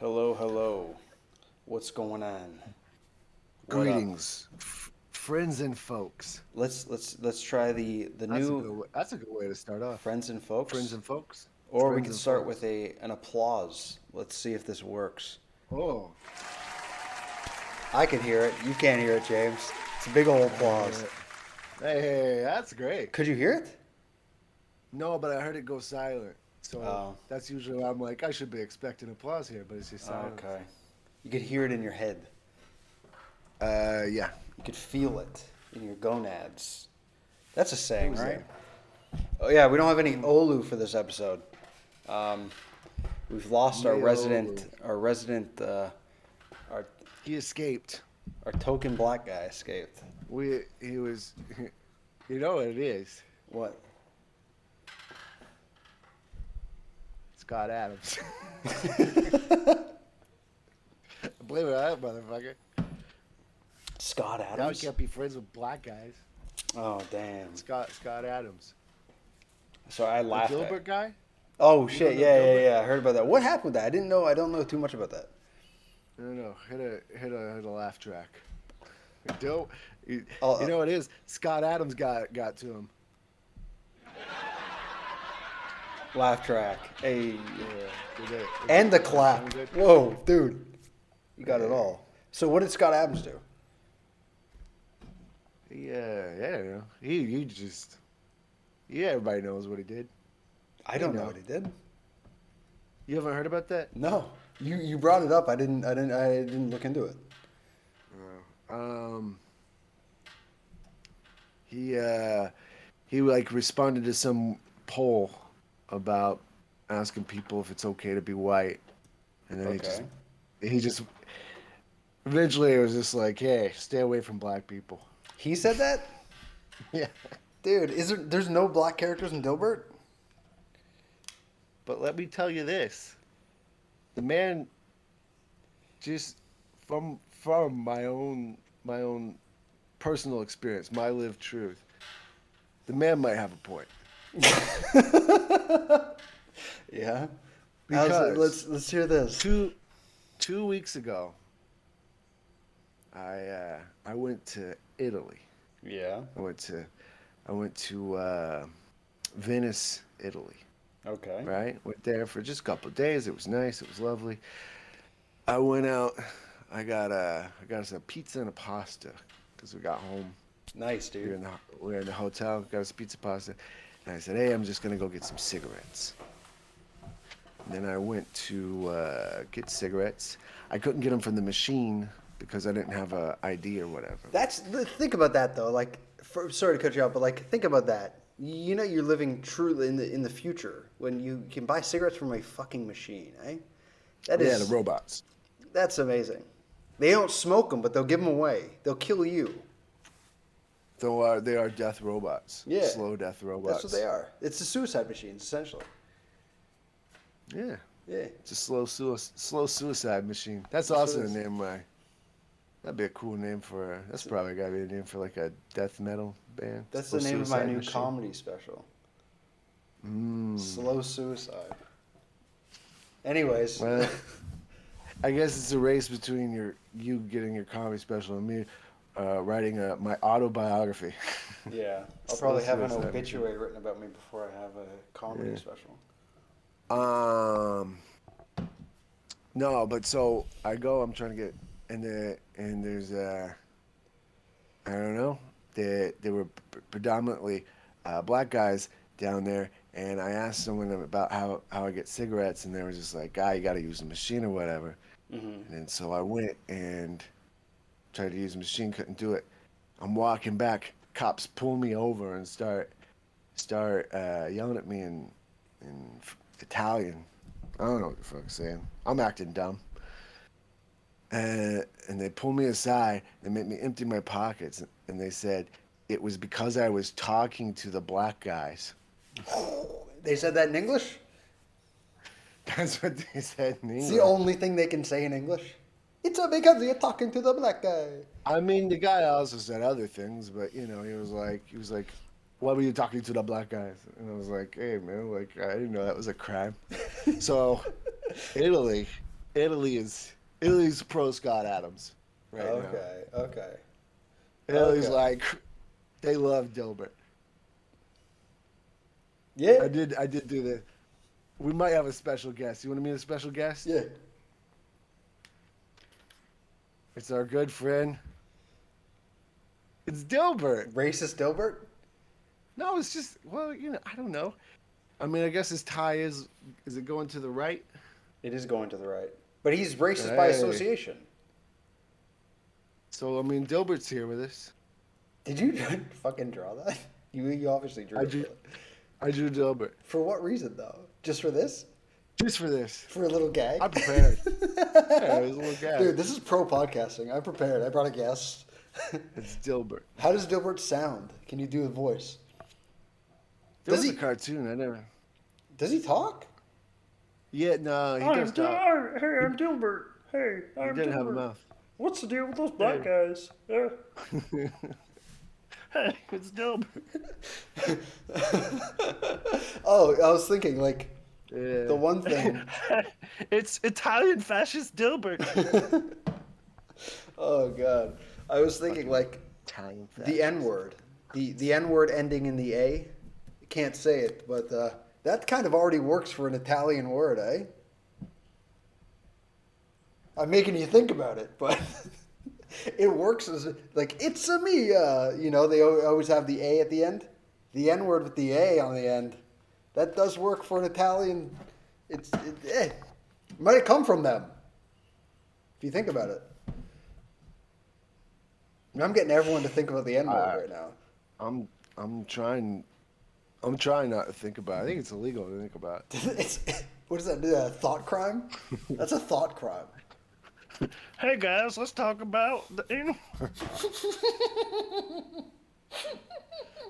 Hello, hello. What's going on? What up? Greetings, friends and folks. Let's try the That's a new good way. That's a good way to start off. friends and Friends folks, and folks. or we Friends could and start with folks. a an applause. Let's see if this works. Oh, I can hear it. You can't hear it, James. It's a big old I hear applause. it. Hey, that's great. Could you hear it? No, but I heard it go silent. So Oh, that's usually why I'm like, I should be expecting applause here, but it's just silence. okay. You could hear it in your head. Yeah. You could feel it in your gonads. That's a saying, Who's right? that? Oh yeah, we don't have any Olu for this episode. Um, we've lost our Mayo. our He escaped. our token black guy escaped. He was, you know what it is? What? Scott Adams. Blame it on that motherfucker. Scott Now he Adams? can't be friends with black guys. Oh damn! Scott Adams. So I The laughed at. Dilbert guy? Oh You don't shit! know Yeah, yeah, Dilbert? yeah. I heard about that. What happened with that? I didn't know. I don't know too much about that. No. Hit a laugh track. Don't. You, Oh, you know what it is? Scott Adams got to him. laugh track. Hey, Yeah. and the Did that clap. sound good? Whoa, dude, you got it Yeah. all. So what did Scott Adams do? Yeah. I don't know. He just. Yeah. Everybody knows what he did. I don't know know. what he did. You haven't heard about that? No, you brought it up. I didn't look into it. Um. He like responded to some poll about asking people if it's okay to be white, and then Okay. he just eventually it was just like, hey, stay away from black people. He said that, Yeah. dude. There's no black characters in Dilbert? But let me tell you this: the man, just from my own personal experience, my lived truth, the man might have a point. Yeah. How's it? Because Let's hear this. two weeks ago, I went to Italy. Yeah. I went to Venice, Italy. Okay. Right, went there for just a couple of days. It was nice. It was lovely. I went out. I got us a pizza and a pasta because we got home. Nice, We were dude. in the we were in the hotel. Got us pizza pasta, and I said, "Hey, I'm just gonna go get some cigarettes." And then I went to get cigarettes. I couldn't get them from the machine because I didn't have a ID or whatever. Think about that though. Like, sorry to cut you off, but like, think about that. You know, you're living truly in the future when you can buy cigarettes from a fucking machine, eh? That Yeah, the is robots. that's amazing. They don't smoke them, but they'll give them away. They'll kill you. Though they are death robots. Yeah. Slow death robots. That's what they are. It's the suicide machines, essentially. Yeah. Yeah. It's a slow suicide machine. That's That's also what the it is. name. That'd be a cool name for. That's probably gotta be a name for like a death metal band. That's Slow the name of my Suicide new Machine. comedy special. Mm. Slow suicide. Anyways. Well, I guess it's a race between you getting your comedy special and me writing my autobiography. Yeah, I'll Slow probably have an Suicide obituary written about me before I have a comedy Yeah. special. Um. No, but so I go. I'm trying to get and there's I don't know. They were predominantly black guys down there, and I asked someone about how I get cigarettes, and they were just like, "Guy, you got to use the machine or whatever." Hmm. And then so I went and tried to use the machine, couldn't do it. I'm walking back, cops pull me over and start yelling at me in Italian. I don't know what the fuck I'm saying. I'm acting dumb. And they pulled me aside. They made me empty my pockets, and they said it was because I was talking to the black guys. They said that in English? That's what they said in It's English. the only thing they can say in English. It's because you're talking to the black guy. I mean, the guy also said other things, but he was like, "Why were you talking to the black guys?" And I was like, "Hey, man, like I didn't know that was a crime." So, Italy, Italy's pro Scott Adams right now. Okay, okay, Italy's okay. like they love Dilbert. Yeah, I did do the. We might have a special guest. You want to meet a special guest? yeah. It's our good friend. It's Dilbert. Racist Dilbert? No, it's just I don't know. I mean, I guess his tie is it going to the right? It is going to the right. But he's racist by Hey. association. So I mean, Dilbert's here with us. Did you fucking draw that? You obviously drew I it. drew, I drew Dilbert For what reason, though? Just for this? just for this. For a little gag? I'm prepared. Yeah, it was a little gag. Dude, this is pro podcasting. I'm prepared. I brought a guest. It's Dilbert. How does Dilbert sound? Can you do a voice? There Does was he- a cartoon. I never. Does he talk? Yeah, no, he does talk. Hey, I'm Dilbert. Hey, He I'm didn't have a Dilbert. mouth. What's the deal with those black guys? Hey, It's Dilbert. Oh, I was thinking, like, Yeah. the one thing. It's Italian fascist Dilbert. Oh, God. I was thinking, like, Italian the N word. The N word ending in the A. Can't say it, but that kind of already works for an Italian word, eh? I'm making you think about it, but it works as like it's a me. You know, they always have the A at the end. The N word with the A on the end. That does work for an Italian. It might have come from them. If you think about it. I'm getting everyone to think about the N word right now. I'm trying not to think about it. I think it's illegal to think about it. What is that? A thought crime? That's a thought crime. Hey guys, let's talk about the.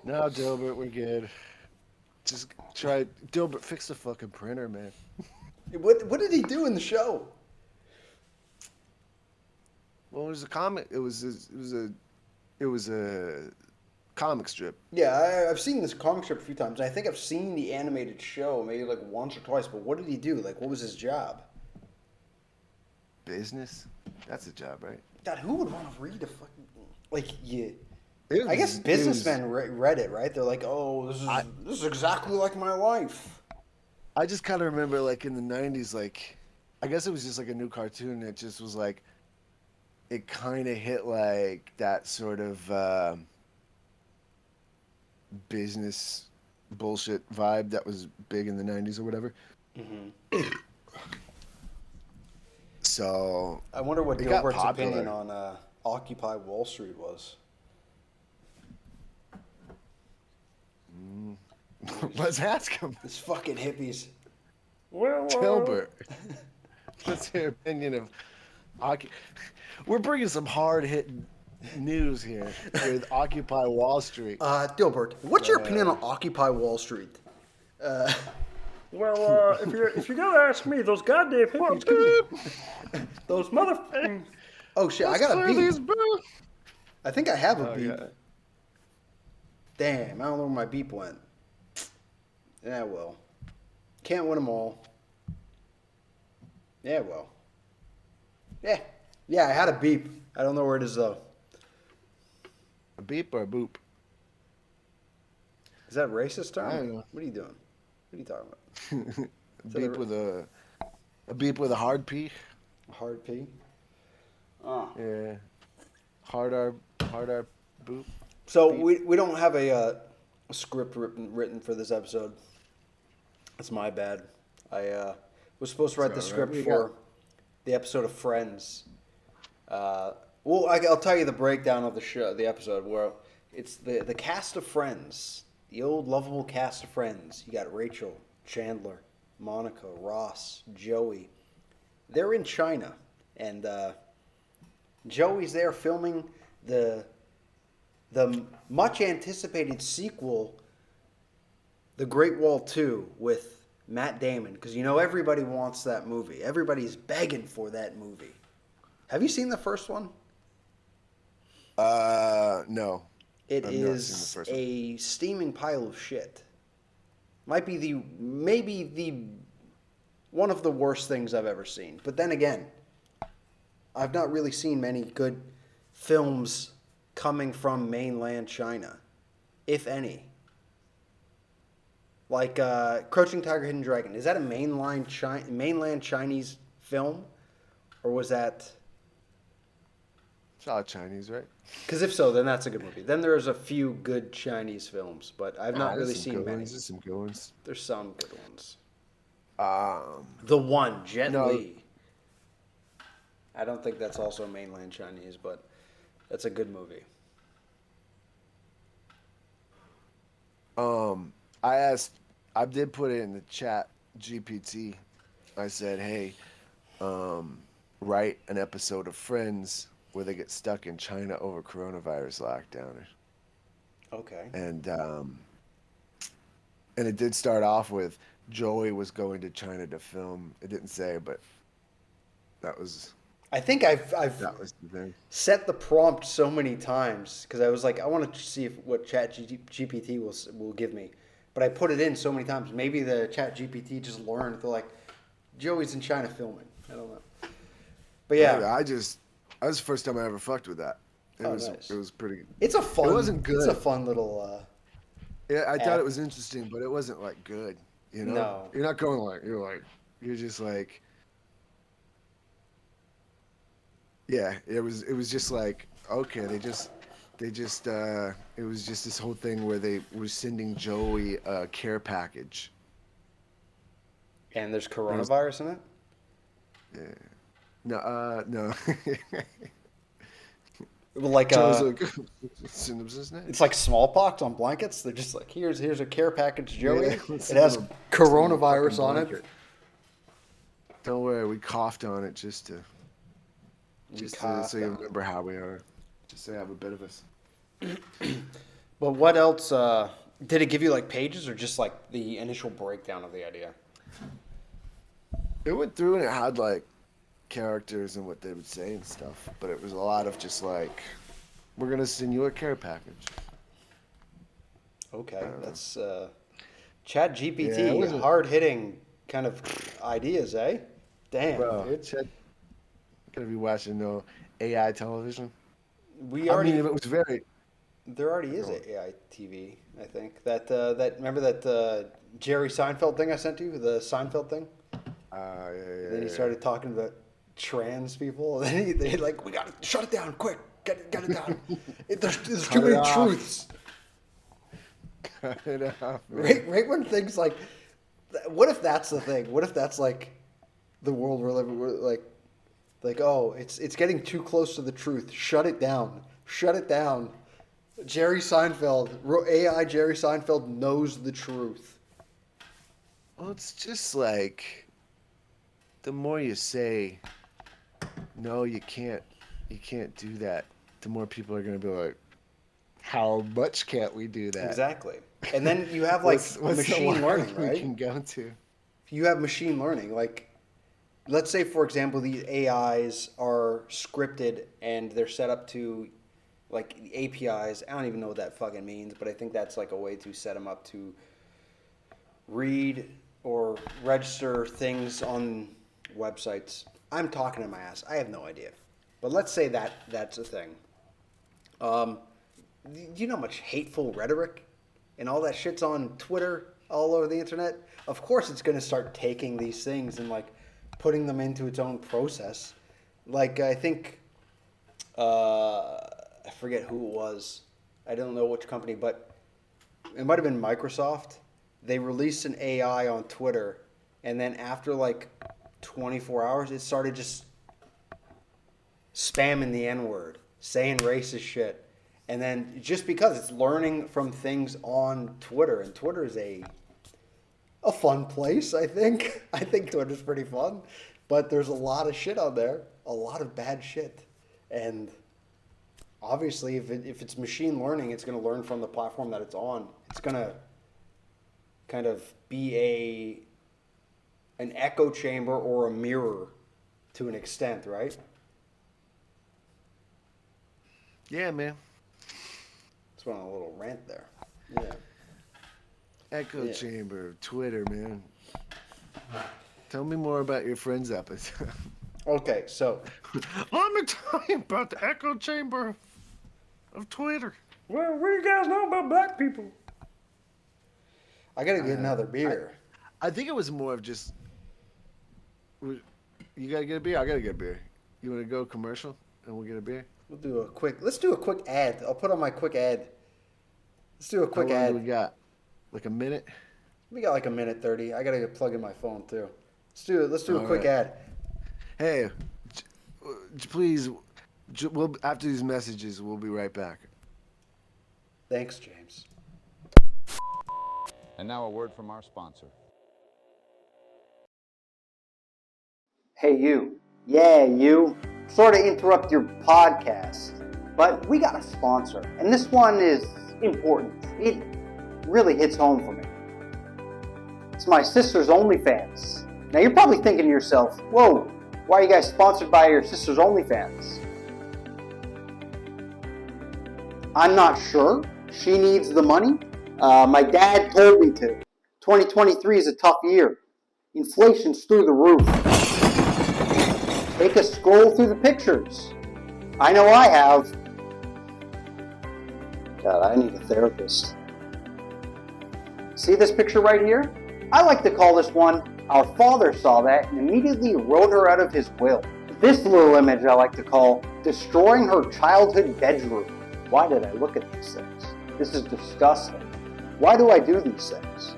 No, Dilbert, we're good. Just try Dilbert, fix the fucking printer, man. What did he do in the show? Well, it was a comic. It was a comic strip. Yeah, I've seen this comic strip a few times. I think I've seen the animated show maybe like once or twice. But what did he do? Like, what was his job? Business? That's a job, right? God, who would want to read a fucking like you? It I guess was- businessmen read it, right? They're like, oh, this is exactly like my life. I just kind of remember, like, in the 90s, like, I guess it was just like a new cartoon that just was like, it kind of hit like that sort of business bullshit vibe that was big in the 90s or whatever. So, I wonder what It got Dilbert's popular. opinion on Occupy Wall Street was. let's ask him. This fucking hippies. Well, Dilbert. What's your opinion of We're bringing some hard-hitting news here with Occupy Wall Street. Dilbert, what's your opinion on Occupy Wall Street? well, if you're gonna ask me, those goddamn hippies, those motherfuckers. Oh shit, I got a Clear beep. these booths. I think I have a Oh, beep. yeah. Damn, I don't know where my beep went. Yeah, well. Can't win them all. Yeah, well. Yeah. Yeah, I had a beep. I don't know where it is, though. A beep or a boop? Is that a racist term? I don't know. What are you doing? What are you talking about? A beep with a beep with a hard P. A hard P? Oh. Yeah. Hard R boop. So Beep. we don't have a script written for this episode. That's my bad. I was supposed to write the It's all right. script We for got- the episode of Friends. Well, I'll tell you the breakdown of the show, the episode, where it's the cast of Friends, the old lovable cast of Friends. You got Rachel, Chandler, Monica, Ross, Joey. They're in China, and Joey's there filming the much anticipated sequel, The Great Wall 2, with Matt Damon, because you know everybody wants that movie. Everybody's begging for that movie. Have you seen the first one? No. It I've not seen the is first one. a steaming pile of shit. Might be maybe the one of the worst things I've ever seen. But then again, I've not really seen many good films coming from mainland China, if any. Like Crouching Tiger, Hidden Dragon. Is that a mainland Chinese film? Or was that... It's all Chinese, right? Because if so, then that's a good movie. Then there's a few good Chinese films, but I've not really There's some seen good many. ones. There's some good ones. There's some good ones. Um, The One, Jet No. Li. I don't think that's also mainland Chinese, but that's a good movie. I did put it in the chat GPT. I said, hey, write an episode of Friends where they get stuck in China over coronavirus lockdown. Okay. And it did start off with Joey was going to China to film. It didn't say, but that was I think I've that was the thing. set the prompt so many times because I was like, I want to see what Chat GPT will give me. But I put it in so many times. Maybe the Chat GPT just learned. They're like, Joey's in China filming. I don't know. But yeah, That was the first time I ever fucked with that. Nice. It was pretty. it's a fun. It wasn't good. It's a fun little. Yeah, I thought app. it was interesting, but it wasn't like good. You know, No. you're not going like you're just like. Yeah, it was just like okay, it was just this whole thing where they were sending Joey a care package. And there's coronavirus in it. No. Like Joey's like, synopsis net? it's like smallpox on blankets. They're just like here's a care package, Joey. Yeah, It let's has send him coronavirus fucking on it. blanket. Don't worry, we coughed on it just so coughed you on it. remember how we are. Just so you have a bit of us. But what else? Did it give you like pages or just like the initial breakdown of the idea? It went through and it had like characters and what they would say and stuff, but it was a lot of just like, we're gonna send you a care package. Okay, that's Chat Yeah, GPT, it wasn't- hard hitting kind of ideas, eh? Damn, Bro, dude. Chad, gonna be watching no AI television. We I already mean, it was very. there already is a AI TV. I think that remember that Jerry Seinfeld thing I sent you, the Seinfeld thing. Yeah. Then he started talking about trans people. And then they like, we gotta shut it down, quick, get it down. There's Cut too many it off. truths. Cut it off, man. Right when things like, what if that's the thing? What if that's like the world we're living? We're like, oh, it's getting too close to the truth. Shut it down. Shut it down. Jerry Seinfeld, AI Jerry Seinfeld knows the truth. Well, it's just like the more you say, no, you can't do that. The more people are gonna be like, how much can't we do that? Exactly. And then you have like What's the machine line learning, we right? can go to. You have machine learning. Like, let's say, for example, these AIs are scripted and they're set up to, like, APIs. I don't even know what that fucking means, but I think that's like a way to set them up to read or register things on websites. I'm talking to my ass. I have no idea. But let's say that's a thing. Do you know how much hateful rhetoric and all that shit's on Twitter, all over the internet? Of course it's going to start taking these things and like putting them into its own process. Like I think, I forget who it was. I don't know which company, but it might have been Microsoft. They released an AI on Twitter, and then after like 24 hours, it started just spamming the N-word, saying racist shit. And then just because it's learning from things on Twitter, and Twitter is a fun place, I think. I think Twitter's pretty fun, but there's a lot of shit on there, a lot of bad shit. And obviously, if it's machine learning, it's going to learn from the platform that it's on. It's going to kind of be an echo chamber or a mirror to an extent, right? Yeah, man. Just went on a little rant there. Yeah. Echo Yeah. chamber of Twitter, man. Tell me more about your Friends episode. Okay, so Let me tell you about the echo chamber of Twitter. Well, what do you guys know about black people? I gotta get another beer. I think it was more of just. You gotta get a beer. I gotta get a beer. You want to go commercial and we'll get a beer? Let's do a quick ad. I'll put on my quick ad. Let's do a quick How long ad. do we got? Like a minute? We got like a minute 30. I gotta plug in my phone too. Let's do a All quick right. ad. Hey, please. We'll after these messages, we'll be right back. Thanks, James. And now a word from our sponsor. Hey, you. Yeah, you. Sorry to interrupt your podcast, but we got a sponsor, and this one is important. It really hits home for me. It's my sister's OnlyFans. Now, you're probably thinking to yourself, whoa, why are you guys sponsored by your sister's OnlyFans? I'm not sure. She needs the money. My dad told me to. 2023 is a tough year. Inflation's through the roof. Take a scroll through the pictures. I know I have. God, I need a therapist. See this picture right here? I like to call this one, our father saw that and immediately wrote her out of his will. This little image I like to call, destroying her childhood bedroom. Why did I look at these things? This is disgusting. Why do I do these things?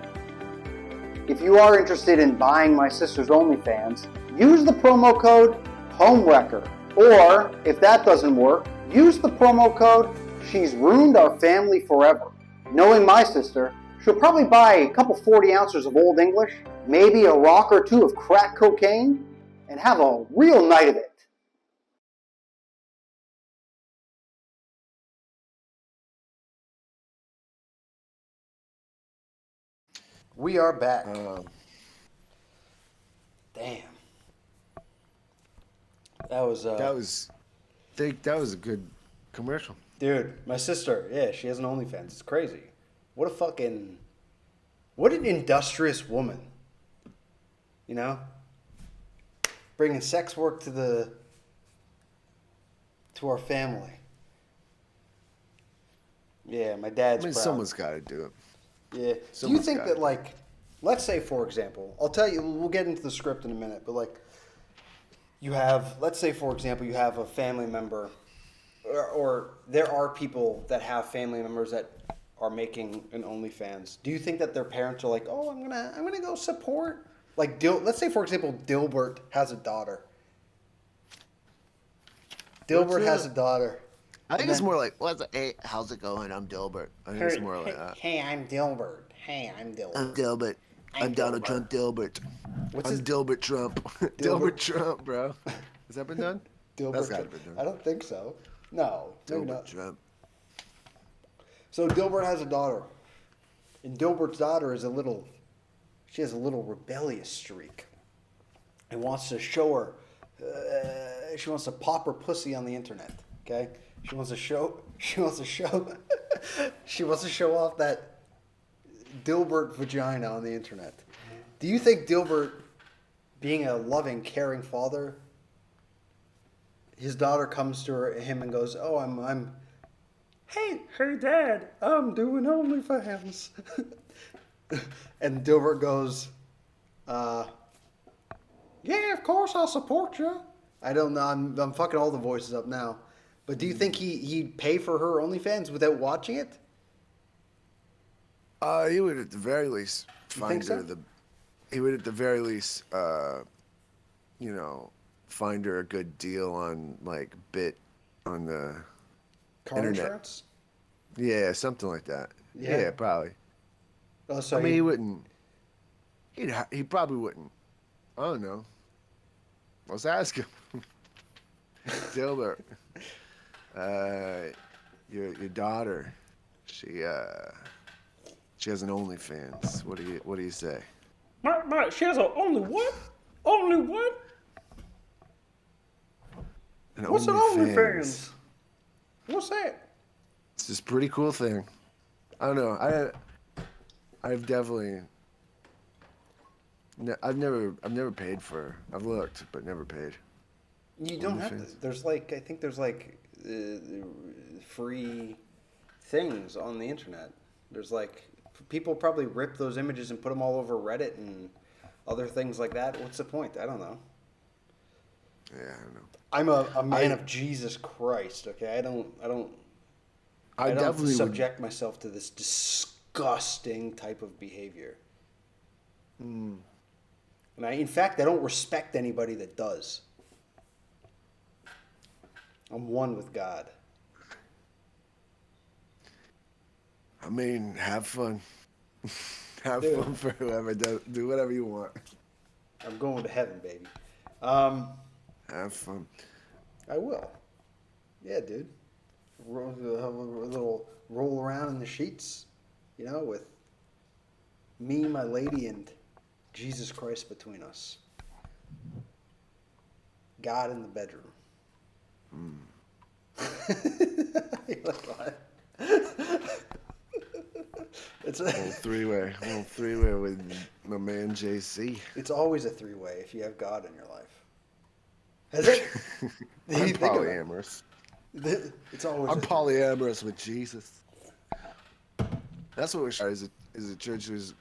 If you are interested in buying my sister's OnlyFans, use the promo code HOMEWRECKER. Or, if that doesn't work, use the promo code She's Ruined Our Family Forever. Knowing my sister, she'll probably buy a couple 40 ounces of Old English, maybe a rock or two of crack cocaine, and have a real night of it. We are back. Damn. That was That was a good commercial. dude, my sister, yeah, she has an OnlyFans. It's crazy. What an industrious woman. You know? Bringing sex work to our family. Yeah, my dad's proud. Someone's got to do it. Yeah. Do you Someone's think gotta that, do like, let's say, for example, I'll tell you, we'll get into the script in a minute, but, like, let's say, for example, you have a family member, or there are people that have family members that are making an OnlyFans. Do you think that their parents are like, oh, I'm gonna go support? Like, let's say, for example, Dilbert has a daughter. Dilbert has a daughter. I think it's more like, hey, how's it going? I'm Dilbert. I think it's more like that. Hey, I'm Dilbert. Hey, I'm Dilbert. I'm Dilbert. I'm Donald Trump Dilbert. I'm Dilbert Trump. Dilbert Trump, bro. Has that been done? Dilbert That's gotta Trump. be done. I don't think so. No, maybe Dilbert not. Trump. So Dilbert has a daughter, and Dilbert's daughter she has a little rebellious streak, and wants to show her. She wants to pop her pussy on the internet. Okay, she wants to show. She wants to show off that Dilbert vagina on the internet. Do you think Dilbert, being a loving, caring father, his daughter comes to him and goes, "Oh, hey, Dad, I'm doing OnlyFans," and Dilbert goes, "Yeah, of course I'll support you." I don't know. I'm fucking all the voices up now, but do you think he'd pay for her OnlyFans without watching it? He would at the very least think so? He would at the very least, find her a good deal on like bit on the Car internet. insurance? Yeah, something like that. Yeah. Yeah, probably. Oh, so I mean, he wouldn't. He probably wouldn't. I don't know. Let's ask him. Dilbert, your daughter, she has an OnlyFans. What do you say? She has only what? Only what? What's an OnlyFans? What's that? It's this pretty cool thing. I don't know. I've definitely I've never paid for. I've looked, but never paid. You don't have to. OnlyFans. I think there's like free things on the internet. There's like people probably rip those images and put them all over Reddit and other things like that. What's the point? I don't know. Yeah, I don't know. I'm a man of Jesus Christ. Okay, I don't I definitely would. subject myself to this disgusting type of behavior. Mm, And in fact, I don't respect anybody that does. I'm one with God. I mean, have fun. Have Dude. fun for whoever does. Do whatever you want. I'm going to heaven, baby. Have fun. I will. Yeah, dude. Have a little roll around in the sheets, with me, my lady, and Jesus Christ between us. God in the bedroom. You're like, what? It's Little three-way with my man JC. It's always a three-way if you have God in your life. Has it? I'm Think about it. polyamorous. It's always. I'm polyamorous with Jesus. That's what we're starting is a church whose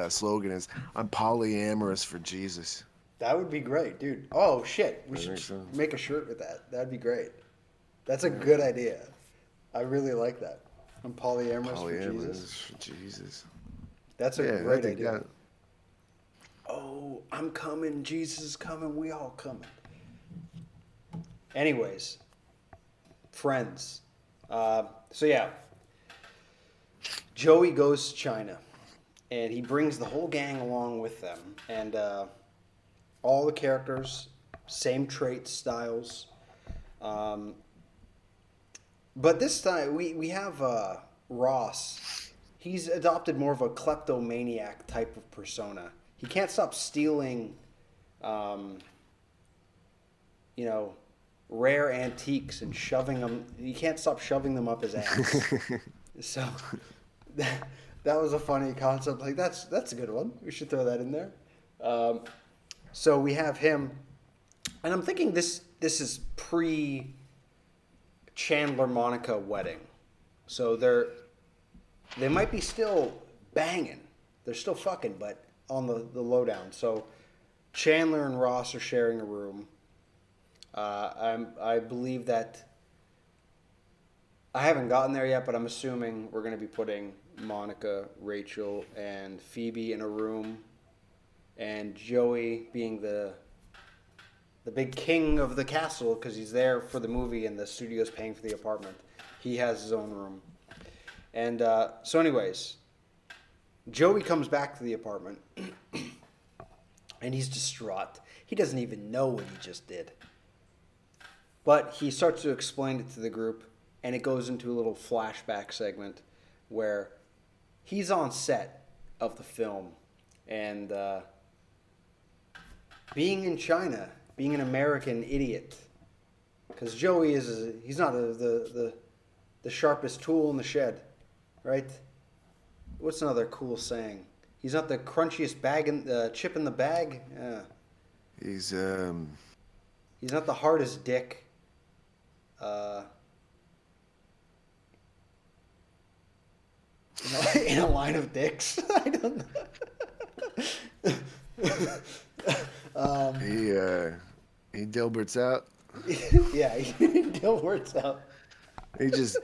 slogan is "I'm polyamorous for Jesus." That would be great, dude. Oh shit, we I should think so. make a shirt with that. That'd be great. That's a good idea. I really like that. I'm polyamorous for Polyamorous Jesus. for Jesus. That's a Yeah, I great think idea. that. Oh, I'm coming. Jesus is coming. We all coming. Anyways, friends. So yeah, Joey goes to China, and he brings the whole gang along with them, and all the characters, same traits, styles. But this time we have Ross. He's adopted more of a kleptomaniac type of persona. He can't stop stealing, rare antiques and shoving them. He can't stop shoving them up his ass. So that was a funny concept. Like that's a good one. We should throw that in there. So we have him, and I'm thinking this is pre Chandler Monica wedding. So they might be still banging. They're still fucking, but on the lowdown. So Chandler and Ross are sharing a room. I believe that I haven't gotten there yet, but I'm assuming we're going to be putting Monica, Rachel, and Phoebe in a room, and Joey being the big king of the castle because he's there for the movie and the studio's paying for the apartment. He has his own room. And so anyways, Joey comes back to the apartment and he's distraught. He doesn't even know what he just did. But he starts to explain it to the group, and it goes into a little flashback segment where he's on set of the film, and being in China, being an American idiot, because Joey he's not the sharpest tool in the shed, right? What's another cool saying? He's not the crunchiest chip in the bag. Yeah. He's not the hardest dick. In a line of dicks. I don't know. he Dilbert's out. Yeah, Dilbert's out. He just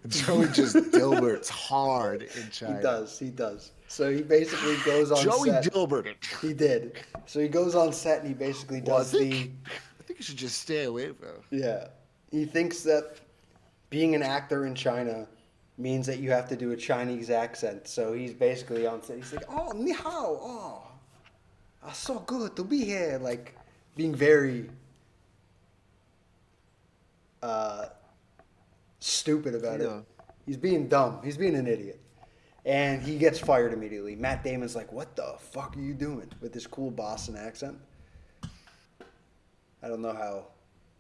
Joey just Dilbert's hard in China. He does. So he basically goes on Joey set. Dilbert. He did. So he goes on set and he basically does I think you should just stay away from him. Yeah. He thinks that being an actor in China means that you have to do a Chinese accent. So he's basically on set. He's like, oh, ni hao, oh, so good to be here. Like, being very stupid about it. He's being dumb. He's being an idiot. And he gets fired immediately. Matt Damon's like, what the fuck are you doing with this cool Boston accent? I don't know how.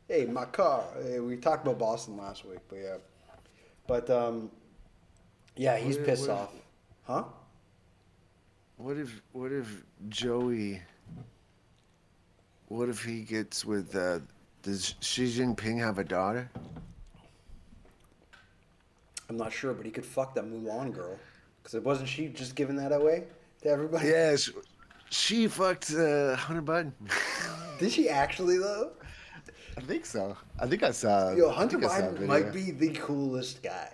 Hey, my car. Hey, we talked about Boston last week, but yeah. But, yeah, he's pissed off. Huh? What if Joey? What if he gets with? Does Xi Jinping have a daughter? I'm not sure, but he could fuck that Mulan girl. Because it wasn't she just giving that away to everybody? Yeah, she fucked Hunter Biden. Did she actually, though? I think so. I think I saw. Yo, I Hunter think I saw a Biden video. might be the coolest guy.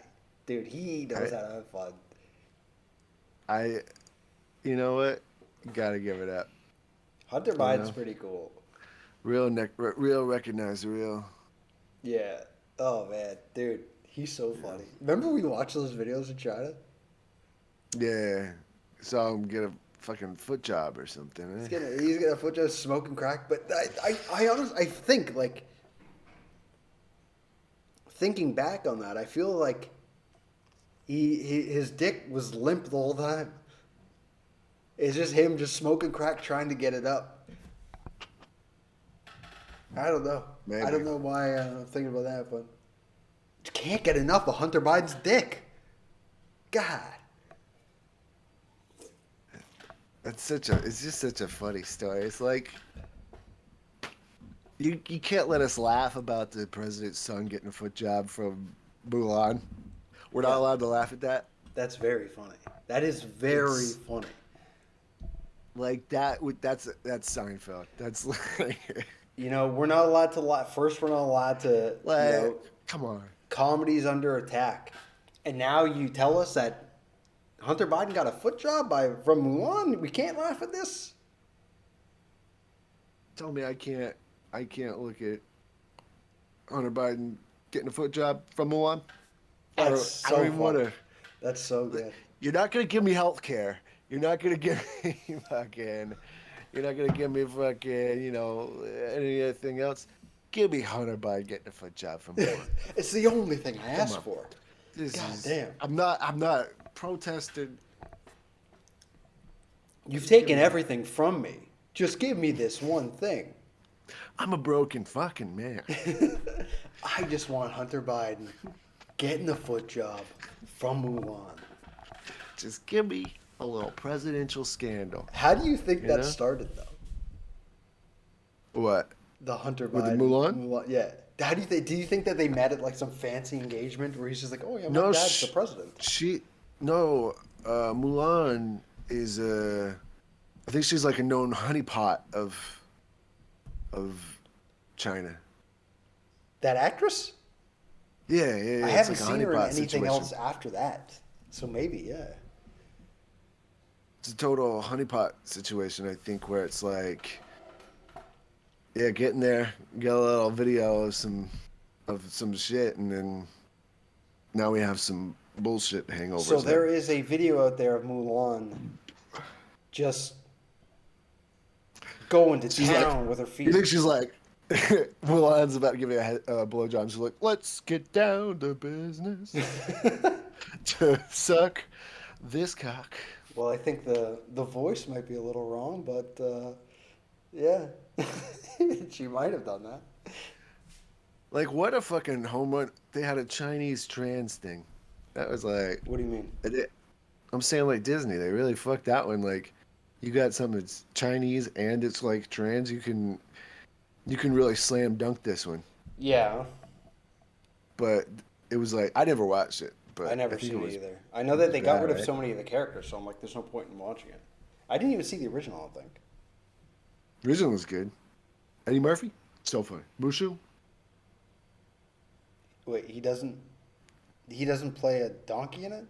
Dude, he knows how to have fun. You know what? You gotta give it up. Hunter Biden's pretty cool. Real recognize the real. Yeah. Oh, man. Dude, he's so funny. Remember we watched those videos in China? Yeah. Saw him get a fucking foot job or something. Eh? He's gonna foot just smoking crack. But I honestly, I think, like, thinking back on that, I feel like his dick was limp the whole time. It's just him just smoking crack trying to get it up. I don't know. Maybe. I don't know why I'm thinking about that, but you can't get enough of Hunter Biden's dick. God. It's just such a funny story. It's like you can't let us laugh about the president's son getting a foot job from Mulan. We're not allowed to laugh at that. That's very funny. That is very funny. Like that's Seinfeld. That's like You know, we're not allowed to laugh. First, we're not allowed to. like, You know, come on. comedy's under attack, and now you tell us that Hunter Biden got a foot job from Mulan. We can't laugh at this. Tell me I can't look at Hunter Biden getting a foot job from Mulan. I don't even want to. That's so good. You're not gonna give me health care. You're not gonna give me fucking. You're not gonna give me fucking. You know, anything else. Give me Hunter Biden getting a foot job from Mulan. It's the only thing I asked for. God damn. I'm not protesting. You've taken everything from me. Just give me this one thing. I'm a broken fucking man. I just want Hunter Biden getting a foot job from Mulan. Just give me a little presidential scandal. How do you think that know? started, though? What? The Hunter Biden. With the Mulan? Yeah. How do you think? Do you think that they met at like some fancy engagement where he's just like, "Oh yeah, my No, dad's the president." Mulan is I think she's like a known honeypot of China. That actress? Yeah. I it's haven't like a seen her in honeypot anything situation. else after that. So maybe, yeah. It's a total honeypot situation, I think, where it's like, yeah, get in there, get a little video of some shit, and then now we have some bullshit hangovers. So there is a video out there of Mulan just going to town with her feet. You think she's like, Mulan's about to give you a blowjob. She's like, let's get down to business to suck this cock. Well, I think the voice might be a little wrong, but yeah, she might have done that. Like, what a fucking home run. They had a Chinese trans thing. That was like... What do you mean? I'm saying, like, Disney. They really fucked that one. Like, you got something that's Chinese and it's, like, trans. You can really slam dunk this one. Yeah. But it was like... I never watched it. But I never think seen it was either. I know that they got rid of right? so many of the characters, so I'm like, there's no point in watching it. I didn't even see the original, I don't think. The original was good. Eddie Murphy? So funny. Mushu? Wait, he doesn't play a donkey in it?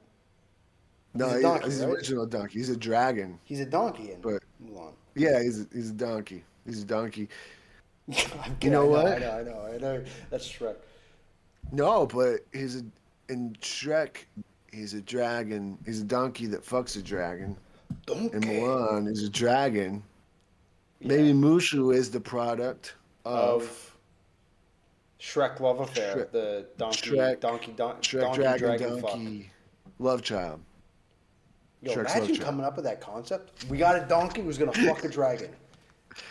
No, He's a donkey, he's right? the original donkey. He's a dragon. He's a donkey in But- Mulan. Yeah, he's a donkey. He's a donkey. I'm You kidding, know what? I know. That's Shrek. No, but in Shrek, he's a dragon. He's a donkey that fucks a dragon. Donkey. In Mulan, he's a dragon. Maybe Mushu is the product of Shrek Love Affair, Shrek- the donkey, Shrek- donkey Dragon fuck. Donkey Love Child. Yo, Shrek's imagine love child. coming up with that concept. We got a donkey who's gonna fuck a dragon.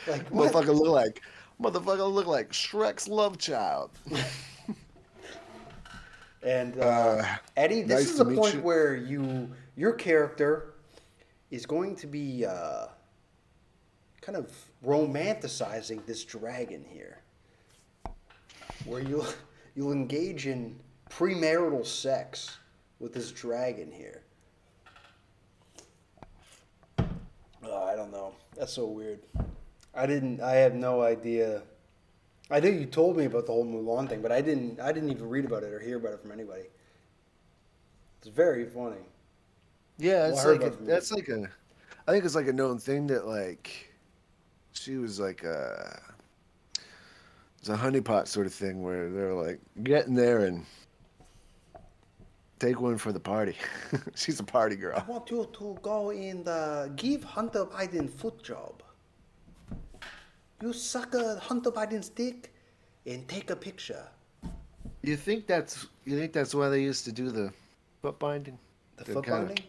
Like what? Motherfucker look like Shrek's love child. And Eddie, this nice is to the meet point you. where your character is going to be kind of romanticizing this dragon here, where you'll engage in premarital sex with this dragon here. I don't know. That's so weird. I have no idea. I know you told me about the whole Mulan thing, but I didn't even read about it or hear about it from anybody. It's very funny. Yeah, Well, I heard about it I think it's like a known thing that like she was like it's a honeypot sort of thing where they're like get in there and take one for the party. She's a party girl. I want you to go and give Hunter Biden foot job. You suck a Hunter Biden's dick and take a picture. You think that's why they used to do the foot binding? The They're foot kinda- binding?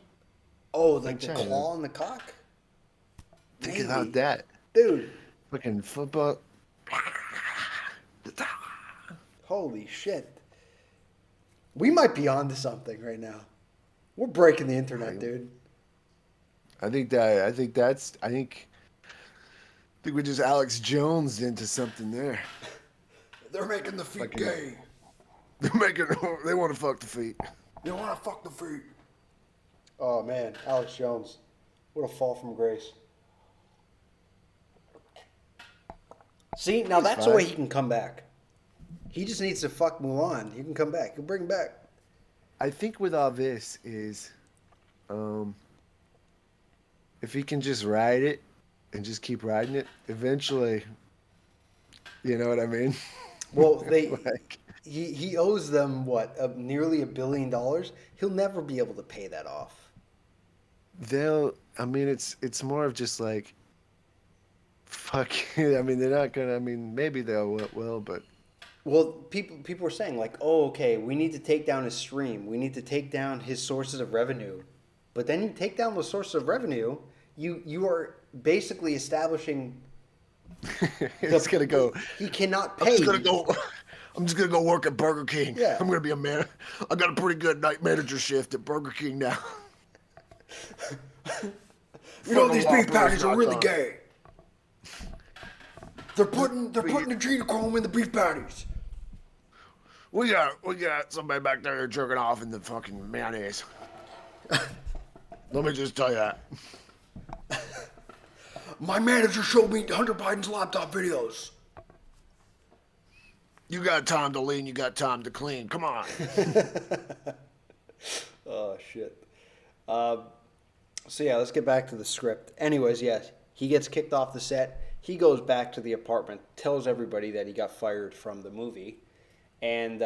Oh, like the China. claw on the cock? Think Maybe. about that. Dude, Fucking football. holy shit. We might be onto something right now. We're breaking the internet, dude. I think we just Alex Jones into something there. They're making the feet Fucking- gay. They want to fuck the feet. They want to fuck the feet. Oh, man. Alex Jones. What a fall from grace. See, now that's the fine. way he can come back. He just needs to fuck Mulan. He can come back. He'll bring him back. I think with all this is, if he can just ride it and just keep riding it, eventually, you know what I mean? Well, Like- he owes them, what, nearly $1 billion? He'll never be able to pay that off. It's more of just like, fuck. I mean, they're not gonna. I mean, maybe they'll will, but Well, people were saying like, oh, okay, we need to take down his stream. We need to take down his sources of revenue. But then you take down those sources of revenue, you are basically establishing. it's gonna go. He cannot I'm pay. just gonna go work at Burger King. Yeah. I'm gonna be a man. I got a pretty good night manager shift at Burger King now. You know, Fucking these beef Whoppers, patties are hot really dog. gay. They're putting the adrenochrome in the beef patties. We got somebody back there jerking off in the fucking mayonnaise. Let me just tell you that. My manager showed me Hunter Biden's laptop videos. You got time to lean, you got time to clean. Come on. Oh shit. So yeah, let's get back to the script. Anyways, yes, he gets kicked off the set. He goes back to the apartment, tells everybody that he got fired from the movie, and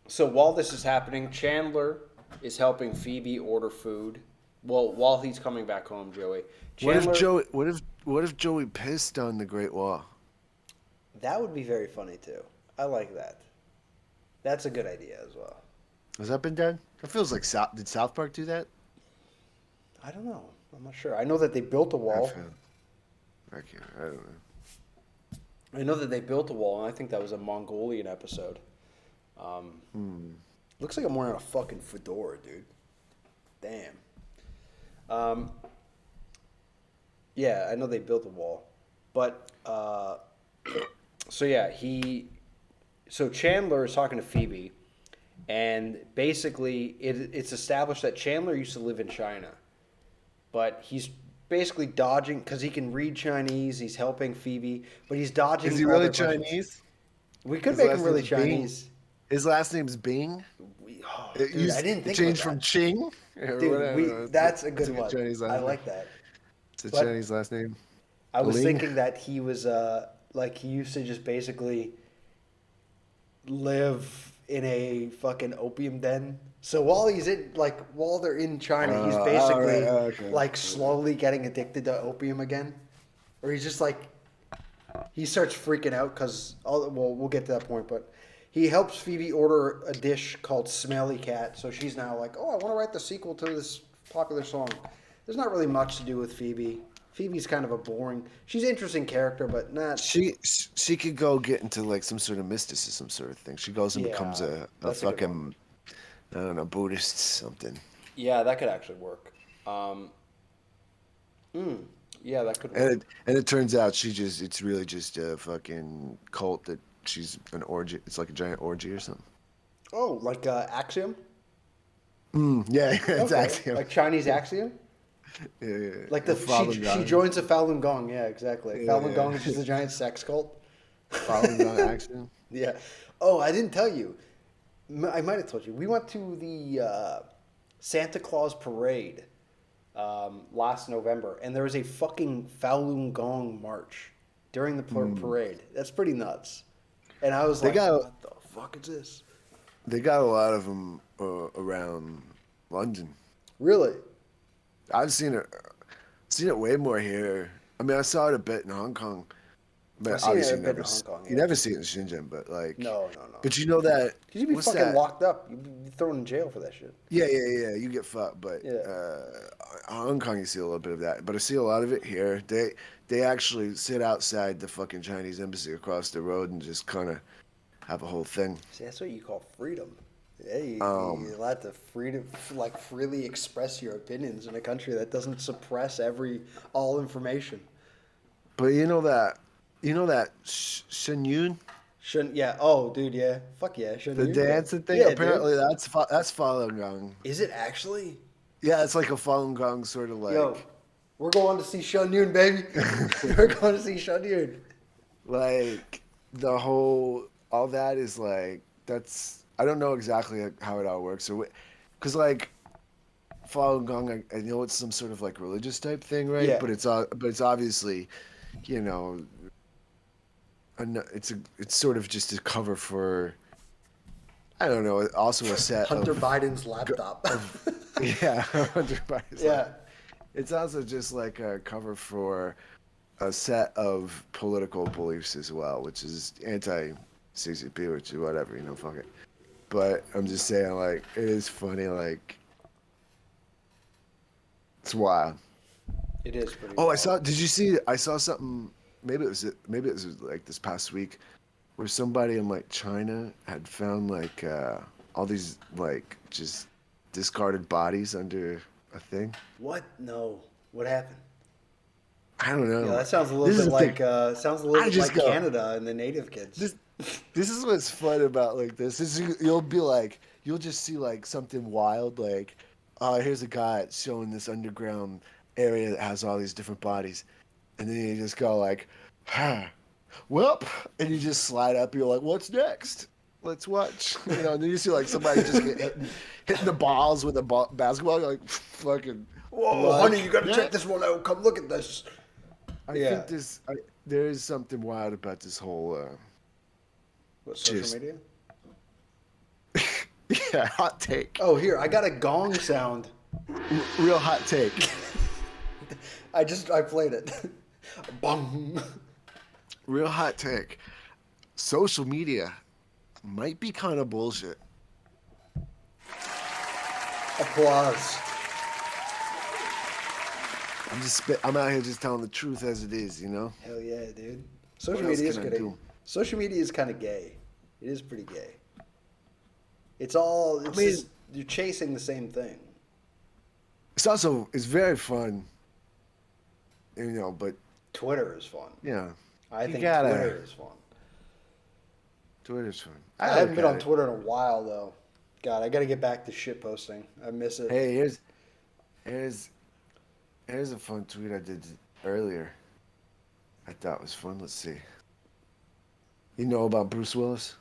so while this is happening, Chandler is helping Phoebe order food. Well, while he's coming back home, Joey. Chandler, What if Joey pissed on the Great Wall? That would be very funny too. I like that. That's a good idea as well. Has that been done? It feels like did South Park do that? I don't know. I'm not sure. I know that they built a wall. I don't know. I know that they built a wall, and I think that was a Mongolian episode. Looks like I'm wearing a fucking fedora, dude. Damn. Yeah, I know they built a wall, but so yeah, so Chandler is talking to Phoebe, and basically it's established that Chandler used to live in China, but he's basically dodging because he can read Chinese. He's helping Phoebe, but he's dodging. Is he all really their questions. Chinese? We could His make last him really name's Bing? Chinese. His last name's Bing. Dude, I didn't think it changed about from that. Ching. Or Dude, whatever. that's a It's good one. Chinese last I name. like that. It's a But- Chinese last name. I was Ling? thinking that he was like he used to just basically live in a fucking opium den. So while they're in China, he's basically okay. like slowly getting addicted to opium again, or he's just like he starts freaking out because we'll get to that point, but he helps Phoebe order a dish called Smelly Cat. So she's now like, oh, I want to write the sequel to this popular song. There's not really much to do with Phoebe. Phoebe's kind of a boring. She's an interesting character, but not. She could go get into like some sort of mysticism sort of thing. She goes and Yeah, becomes a that's a good fucking I don't know, Buddhist something. Yeah, that could actually work. Um, yeah, that could And work. it turns out it's really just a fucking cult that she's an orgy. It's like a giant orgy or something. Oh, like Axiom? Yeah, it's Okay, Axiom. like Chinese Axiom? Yeah. Like The she joins the Falun Gong. Yeah, exactly. Yeah, Falun yeah. Gong is just a giant sex cult. Falun Gong Axiom. Yeah. Oh, I didn't tell you. I might have told you. We went to the Santa Claus parade last November, and there was a fucking Falun Gong march during the parade. That's pretty nuts. And I was They like, got- what the fuck is this? They got a lot of them around London. Really? I've seen it way more here. I mean, I saw it a bit in Hong Kong, I've but seen it obviously a bit in Hong Kong, you yeah. never see it in Shenzhen. But like, No. But you know that Because you'd be what's fucking that? locked up. You'd be thrown in jail for that shit. Yeah. You get fucked, but Yeah. Hong Kong you see a little bit of that. But I see a lot of it here. They actually sit outside the fucking Chinese embassy across the road and just kind of have a whole thing. See, that's what you call freedom. Yeah, you're allowed to freely express your opinions in a country that doesn't suppress all information. But you know that Shenyun, Yeah. Oh, dude. Yeah. Fuck yeah. Shouldn't the you? dancing thing. Yeah, Apparently dude. that's Falun Gong. Is it actually? Yeah, it's like a Falun Gong sort of like. Yo, we're going to see Shun Yun, baby. We're going to see Shun Yun. Like all that is like I don't know exactly how it all works. So, because like Falun Gong, I know it's some sort of like religious type thing, right? Yeah. But it's obviously, you know, it's sort of just a cover for, I don't know, also a set Hunter of Biden's laptop. yeah, Hunter Biden's Yeah. It's also just like a cover for a set of political beliefs as well, which is anti-CCP, which is whatever, fuck it. But I'm just saying, like, it is funny, like, it's wild. It is pretty. Oh, wild. did you see, I saw something, maybe it was like this past week, where somebody in like China had found like all these like just discarded bodies under a thing. What? No. What happened? I don't know. Yeah, that sounds a This little is bit the like thing. sounds a little I bit just like go- Canada and the native kids. This is what's fun about like this. You'll just see like something wild, like, oh, here's a guy showing this underground area that has all these different bodies, and then you just go like, well, and you just slide up. You're like, what's next? Let's watch. And then you see like somebody just get hitting the balls with a basketball. You're like, fucking. Whoa, what? honey, you gotta Yeah. check this one out. Come look at this. I Yeah. think there is something wild about this whole. What, social Just- media? Yeah, hot take. Oh, here, I got a gong sound. Real hot take. I played it. Bong. Real hot take. Social media might be kind of bullshit. Applause. I'm out here just telling the truth as it is, Hell yeah, dude. Social What else media is can I good. do? Social media is kind of gay. It is pretty gay. It's mean- just, you're chasing the same thing. It's very fun. But Twitter is fun. yeah, I You think gotta- Twitter is fun. Twitter's fun. I haven't look been at on it. Twitter in a while though. God, I got to get back to shit posting. I miss it. Hey, here's a fun tweet I did earlier. I thought was fun. Let's see. You know about Bruce Willis?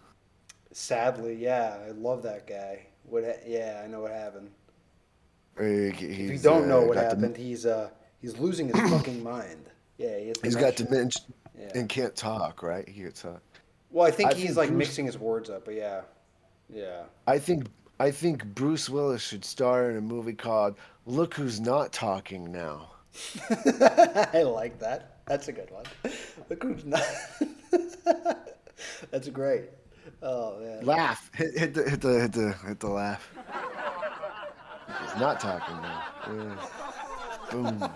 Sadly, yeah, I love that guy. Yeah, I know what happened. If you don't know what happened, he's losing his fucking mind. Yeah, He's got dementia Yeah. and can't talk, right? He can't talk. Well, I think I he's think like Bruce- mixing his words up, but yeah. I think Bruce Willis should star in a movie called Look Who's Not Talking Now. I like that. That's a good one. Look who's not. That's great. Oh man. Laugh. Hit the laugh. He's not talking now. Yeah. Boom.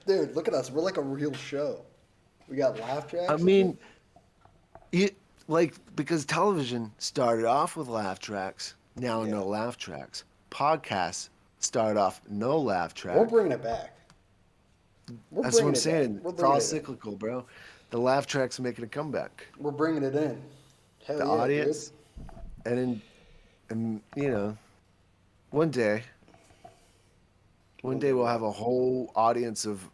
Dude, look at us. We're like a real show. We got laugh tracks. I mean, because television started off with laugh tracks, now Yeah. no laugh tracks. Podcasts start off no laugh track. We're bringing it back. That's what I'm bringing it back. saying. We're It's all bringing it in. cyclical, bro. The laugh track's making a comeback. We're bringing it in. Hell The yeah, audience, dude. and you know, one day we'll have a whole audience of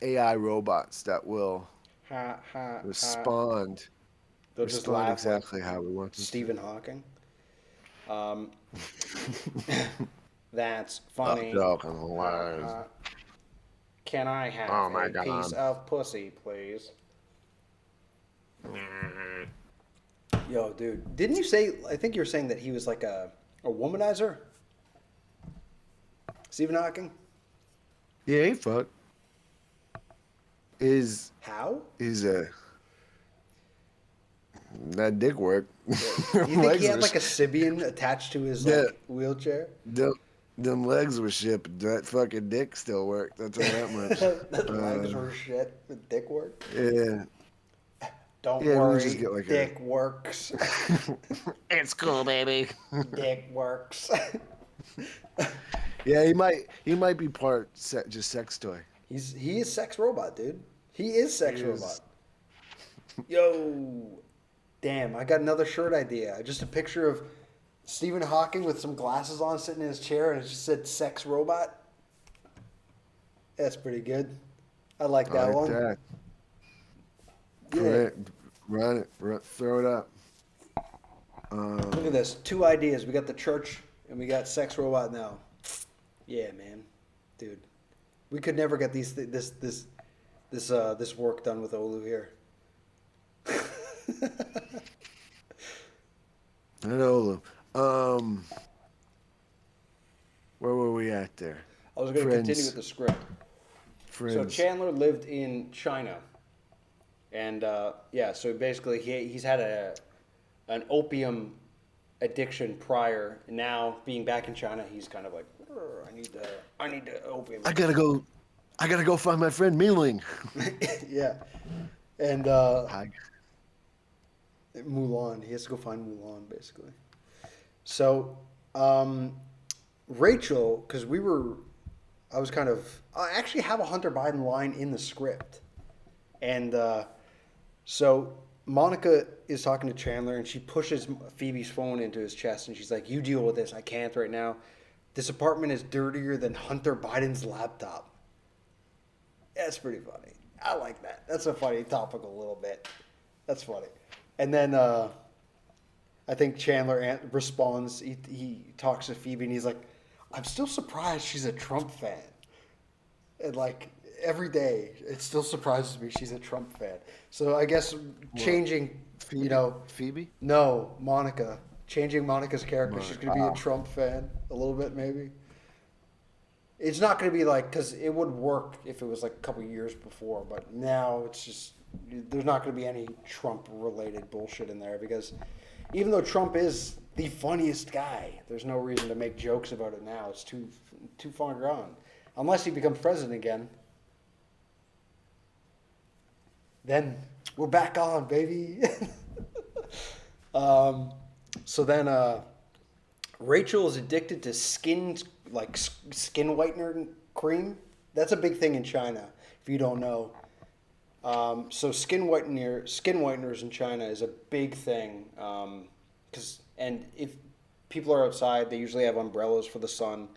AI robots that will Ha, ha, ha. respond They'll just respond laugh exactly like how we want them Stephen Hawking. Um, to. that's funny. Joking hilarious. Can I have Oh my a piece God. of pussy, please? Yo, dude, didn't you say? I think you were saying that he was like a womanizer. Stephen Hawking. Yeah, he fuck. Is How? that dick work? Do you think he had like a Sibian attached to his Yeah. wheelchair? Them legs were shipped. That fucking dick still worked. I'll tell you that much. The legs were shit. The dick work. Yeah. Don't Yeah, we worry, just get like a- dick works. It's cool, baby. Dick works. Yeah, he might be part just sex toy. He is sex robot, dude. He is sex He is. robot. Yo, damn! I got another shirt idea. Just a picture of Stephen Hawking with some glasses on, sitting in his chair, and it just said "sex robot." That's pretty good. I like that I like one. that. Yeah. Run it. Throw it up. Look at this. 2 ideas. We got the church and we got sex robot now. Yeah, man, dude. We could never get this work done with Olu here. Hello. Where were we at there? I was going to continue with the script. Friends. So Chandler lived in China, and so basically he's had an opium addiction prior. And now being back in China, he's kind of like, I need the opium. I gotta go find my friend Ming. Yeah, and Hi. Mulan. He has to go find Mulan, basically. So, Rachel, because I actually have a Hunter Biden line in the script. And so Monica is talking to Chandler, and she pushes Phoebe's phone into his chest, and she's like, you deal with this. I can't right now. This apartment is dirtier than Hunter Biden's laptop. That's pretty funny. I like that. That's a funny topic a little bit. That's funny. And then I think Chandler responds. He talks to Phoebe, and he's like, I'm still surprised she's a Trump fan. And like every day, it still surprises me she's a Trump fan. So I guess changing, Phoebe? No, Monica. Changing Monica's character. She's going to be a Trump fan a little bit, maybe. It's not going to be like, because it would work if it was like a couple years before, but now it's just, there's not going to be any Trump-related bullshit in there, because even though Trump is the funniest guy, there's no reason to make jokes about it now. It's too far gone. Unless he becomes president again. Then we're back on, baby. So then Rachel is addicted to skin whitener cream. That's a big thing in China, if you don't know. So skin whiteners in China is a big thing. And if people are outside, they usually have umbrellas for the sun.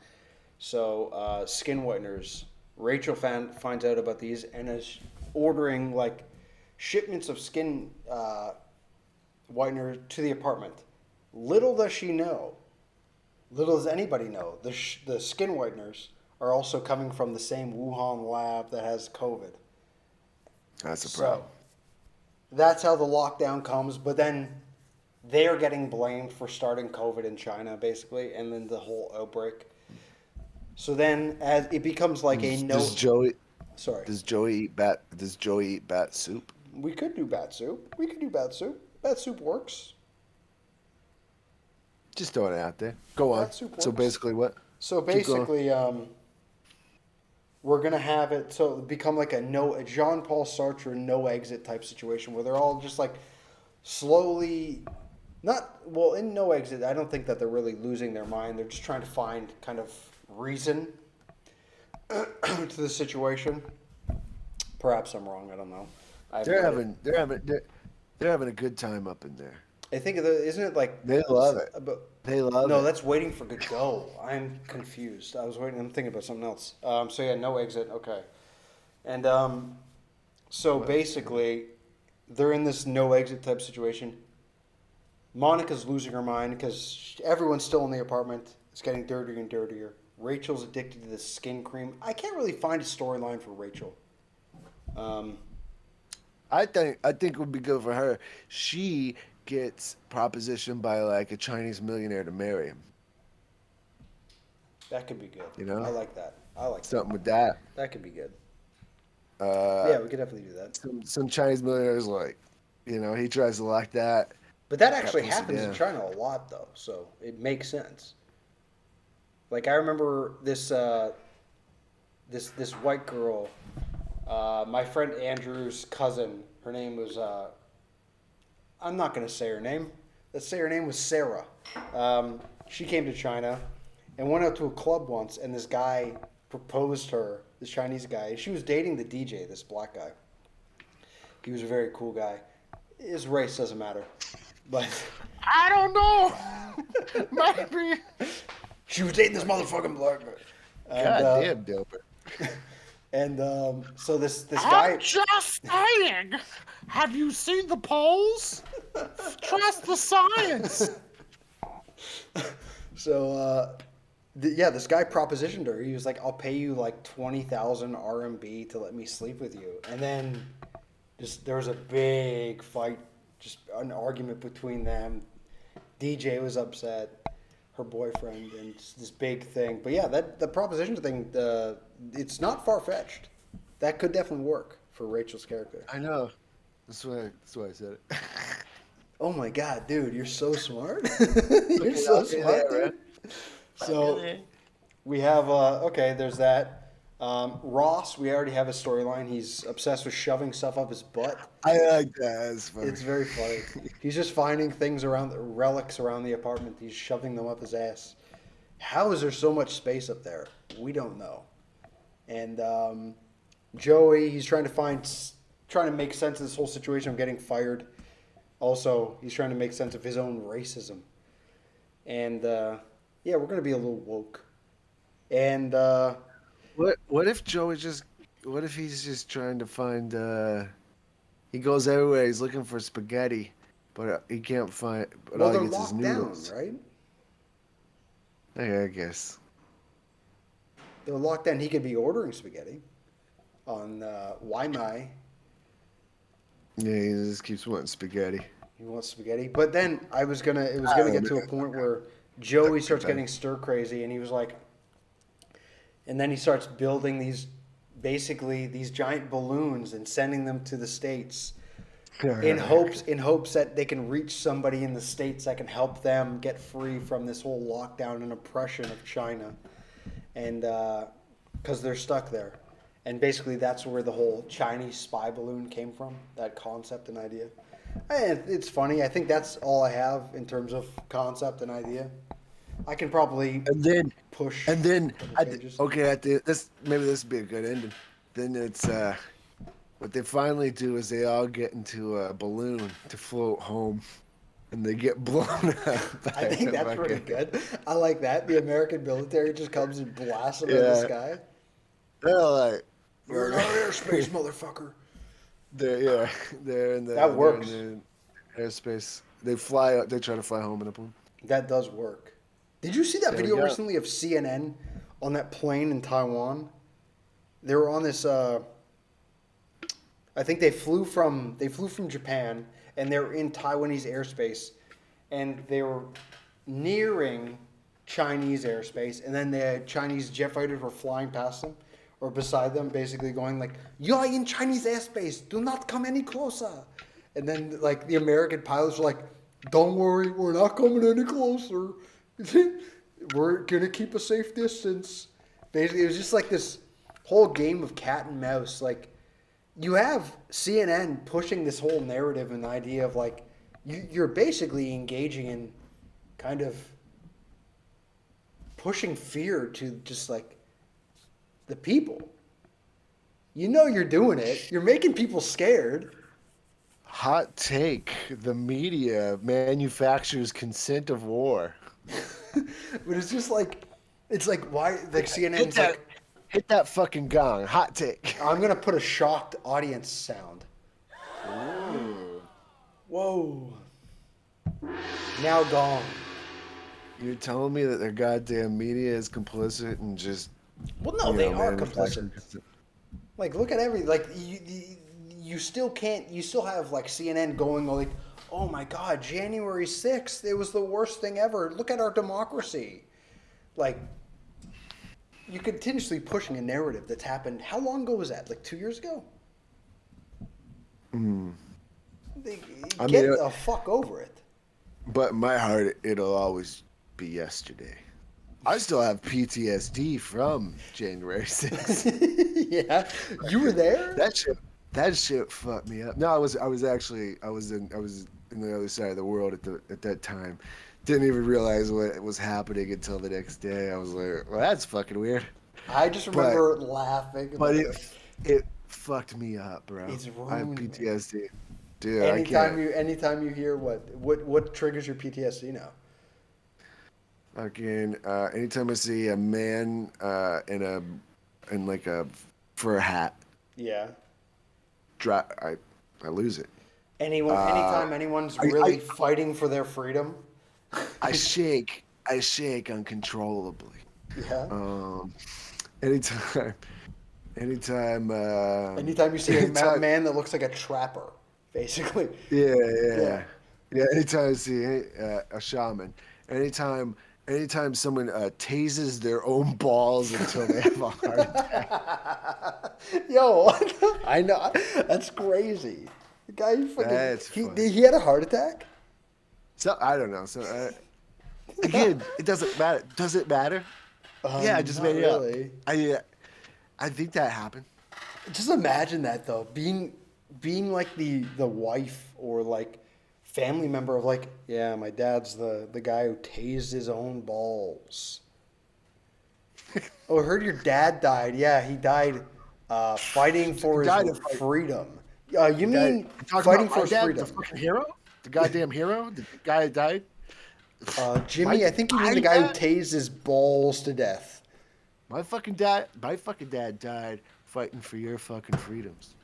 So skin whiteners. Rachel finds out about these and is ordering like shipments of skin whitener to the apartment. Little does she know, little does anybody know, the skin whiteners are also coming from the same Wuhan lab that has COVID. That's a problem. So that's how the lockdown comes, but then they're getting blamed for starting COVID in China, basically, and then the whole outbreak. So then, as it becomes like Does Joey eat bat soup? We could do bat soup. Bat soup works. Just throwing it out there. Go on. Bat soup So works. basically what? So basically, we're gonna have it so it'll become like a Jean-Paul Sartre no exit type situation where they're all just like slowly, in no exit. I don't think that they're really losing their mind. They're just trying to find kind of reason to the situation. Perhaps I'm wrong. I don't know. They're having a good time up in there. I think isn't it like They love it. They love it. No, that's waiting for Godot. I'm confused. I'm thinking about something else. So yeah, no exit. Okay, and so basically, they're in this no exit type situation. Monica's losing her mind because everyone's still in the apartment. It's getting dirtier and dirtier. Rachel's addicted to this skin cream. I can't really find a storyline for Rachel. I think it would be good for her. She gets propositioned by like a Chinese millionaire to marry him. That could be good. You know? I like that. Something with that. That could be good. Yeah, we could definitely do that. Some Chinese millionaires like, he tries to lock that. But that actually happens yeah. in China a lot, though, so it makes sense. Like I remember this white girl, my friend Andrew's cousin. Her name was I'm not gonna say her name. Let's say her name was Sarah. She came to China and went out to a club once, and this guy proposed to her. This Chinese guy. She was dating the DJ, this black guy. He was a very cool guy. His race doesn't matter. But I don't know. Maybe. She was dating this motherfucking black guy. God damn, Dilbert. And so this guy. I'm just saying. Have you seen the polls? Trust the science. So this guy propositioned her. He was like, "I'll pay you like 20,000 RMB to let me sleep with you." And then there was a big fight. Just an argument between them. DJ was upset, her boyfriend, and this big thing. But yeah, the proposition thing, it's not far fetched. That could definitely work for Rachel's character. I know. That's why I said it. Oh my god, dude, you're so smart. You're so smart, dude. So we have there's that. Ross, we already have a storyline. He's obsessed with shoving stuff up his butt. I like that. It's funny. It's very funny. He's just finding things relics around the apartment. He's shoving them up his ass. How is there so much space up there? We don't know. And Joey, he's trying to make sense of this whole situation of getting fired. Also, he's trying to make sense of his own racism. And we're gonna be a little woke. And What if he's just trying to find he goes everywhere, he's looking for spaghetti, but he can't find, but all he gets is noodles. Down, right? Yeah, I guess. They're locked down. He could be ordering spaghetti on Waimai. Yeah, he just keeps wanting spaghetti. He wants spaghetti. But then it was gonna get to a point where Joey starts getting stir crazy, and he was like, and then he starts building these giant balloons and sending them to the States in hopes that they can reach somebody in the States that can help them get free from this whole lockdown and oppression of China. And because they're stuck there. And basically that's where the whole Chinese spy balloon came from, that concept and idea. And it's funny. I think that's all I have in terms of concept and idea. I can probably push. And then pages. maybe this would be a good ending. Then it's what they finally do is they all get into a balloon to float home, and they get blown up. I think that's pretty good. I like that. The American military just comes and blasts them in the sky. They're like, "You're in our airspace, motherfucker." They're in the That works. in the airspace. They fly up. They try to fly home in a balloon. That does work. Did you see that There we video go. recently of CNN on that plane in Taiwan? They were on this. I think they flew from Japan, and they were in Taiwanese airspace, and they were nearing Chinese airspace, and then the Chinese jet fighters were flying past them or beside them, basically going like, "You're in Chinese airspace. Do not come any closer." And then like the American pilots were like, "Don't worry, we're not coming any closer. We're gonna keep a safe distance." Basically, it was just like this whole game of cat and mouse. Like, you have CNN pushing this whole narrative and idea of like, you're basically engaging in kind of pushing fear to just like the people. You know you're doing it. You're making people scared. Hot take: the media manufactures consent of war. But it's just like, it's like why like CNN's that, like, hit that fucking gong. Hot take. I'm gonna put a shocked audience sound. Ooh. Whoa. Now gone. You're telling me that their goddamn media is complicit and just. Well, no, they are manufacturing complicit. consent? Like, look at you still can't. You still have like CNN going like, oh my God, January 6th, it was the worst thing ever. Look at our democracy. Like, you're continuously pushing a narrative that's happened. How long ago was that? Like 2 years ago? Get the fuck over it. But in my heart, it'll always be yesterday. I still have PTSD from January 6th. Yeah, you were there. That shit fucked me up. No, I was in the other side of the world at that time. Didn't even realize what was happening until the next day. I was like, well, that's fucking weird. I just remember laughing. But it fucked me up, bro. It's I have ruined. PTSD. Dude, Anytime you hear what triggers your PTSD now? Again, anytime I see a man in like a fur hat, Yeah. I lose it. Anytime anyone's really fighting for their freedom. I shake uncontrollably. Yeah. Anytime. Anytime you see a man that looks like a trapper, basically. Yeah. Anytime I see a shaman. Anytime someone tases their own balls until they have a heart attack. Yo, I know. That's crazy. The guy fucking. He had a heart attack? So I don't know. So again, it doesn't matter. Does it matter? Yeah, I just made it really. up. I think that happened. Just imagine that though, being like the wife or like family member of like, yeah, my dad's the guy who tased his own balls. Oh, I heard your dad died. Yeah, he died fighting for his freedom. You mean fighting for his freedom? The fucking hero? The goddamn hero? The guy that died? Jimmy, I think you mean the guy who tased his balls to death. My fucking dad died fighting for your fucking freedoms.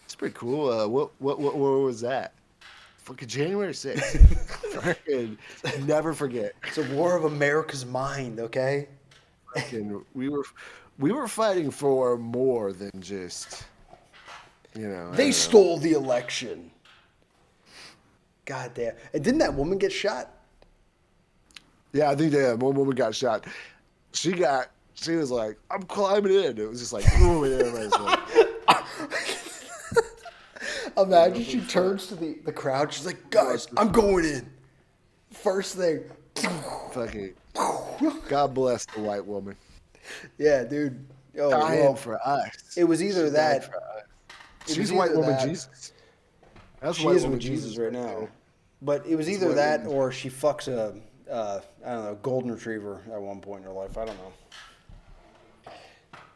It's pretty cool. What was that? Fucking January 6th. Fucking never forget. It's a war of America's mind, okay? Fucking, we were fighting for more than just, They stole the election. God damn. And didn't that woman get shot? Yeah, I think one woman got shot. She was like, I'm climbing in. It was just like, ooh, and everybody's like. Imagine she turns to the crowd. She's like, guys, I'm going in. First thing. Fucking. God bless the white woman. Yeah, dude. Oh, Dying for us. It was either that. She's white woman Jesus. That's she is with Jesus right now. But it was either that or she fucks a, I don't know, golden retriever at one point in her life. I don't know. I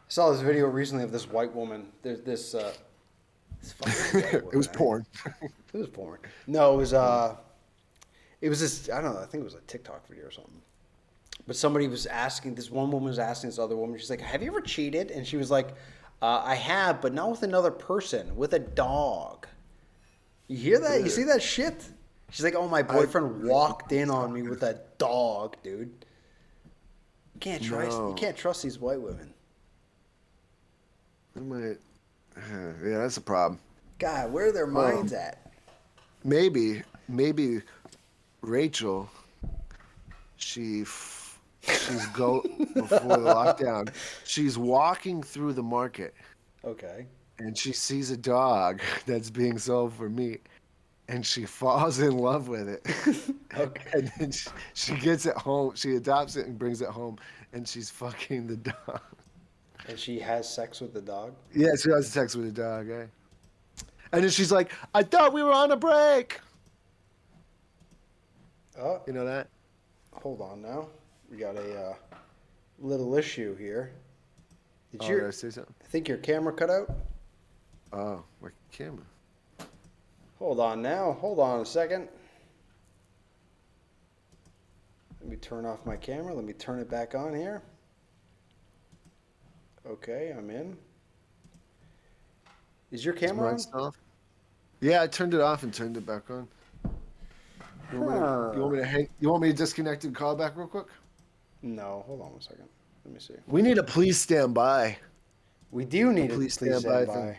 saw this video recently of this white woman. There's this fucking white woman, it was porn. It was porn. No, it was this, I don't know, I think it was a TikTok video or something. But somebody was asking, this one woman was asking this other woman, she's like, have you ever cheated? And she was like, I have, but not with another person, with a dog. You hear that? You see that shit? She's like, oh, my boyfriend walked in on me with a dog, dude. You can't trust these white women. Yeah, that's a problem. God, where are their minds at? Maybe Rachel, she's before the lockdown. She's walking through the market. Okay. And she sees a dog that's being sold for meat, and she falls in love with it. Okay. And then she gets it home. She adopts it and brings it home, and she's fucking the dog. And she has sex with the dog? Yeah, she has sex with the dog, eh? And then she's like, I thought we were on a break. Oh. You know that? Hold on now. We got a little issue here. Did I say something? I think your camera cut out? Oh, my camera. Hold on now. Hold on a second. Let me turn off my camera. Let me turn it back on here. Okay, I'm in. Is your camera on? Still off? Yeah, I turned it off and turned it back on. You want me to hang? You want me to disconnect and call back real quick? No, hold on one second. Let me see. We need a please stand by. We do need Please a please stand by. thing.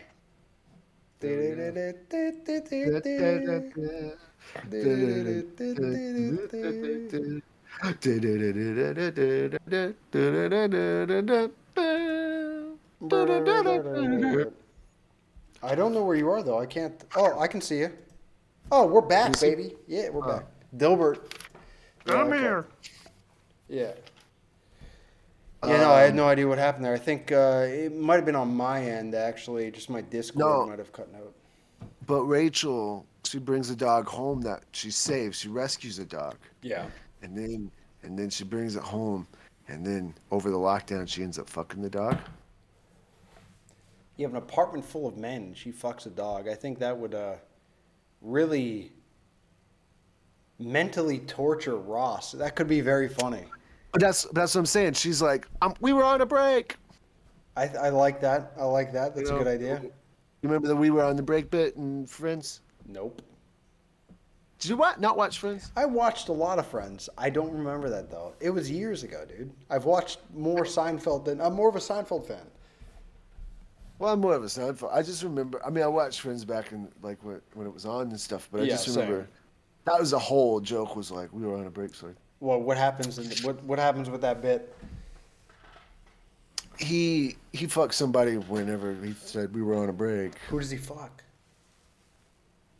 I don't know where you are though. I can't. Oh, I can see you. Oh, we're back, baby. Yeah, we're back. Dilbert. Yeah, I'm okay. here. Yeah. Yeah, no, I had no idea what happened there. I think it might have been on my end, actually. Just my Discord might have cut out. But Rachel, she brings a dog home that she saves. She rescues a dog. Yeah. And then she brings it home. And then over the lockdown, she ends up fucking the dog. You have an apartment full of men, and she fucks a dog. I think that would really mentally torture Ross. That could be very funny. But that's what I'm saying. She's like, we were on a break. I like that. I like that. That's a good idea. You remember the we were on the break bit in Friends? Nope. Did you not watch Friends? I watched a lot of Friends. I don't remember that though. It was years ago, dude. I've watched more Seinfeld than I'm more of a Seinfeld fan. Well, I'm more of a Seinfeld. I just remember. I mean, I watched Friends back in like when it was on and stuff. But I Yeah, just remember that was the whole joke. Was like we were on a break. So Well, what happens? What happens with that bit? he fucked somebody whenever he said we were on a break. Who does he fuck?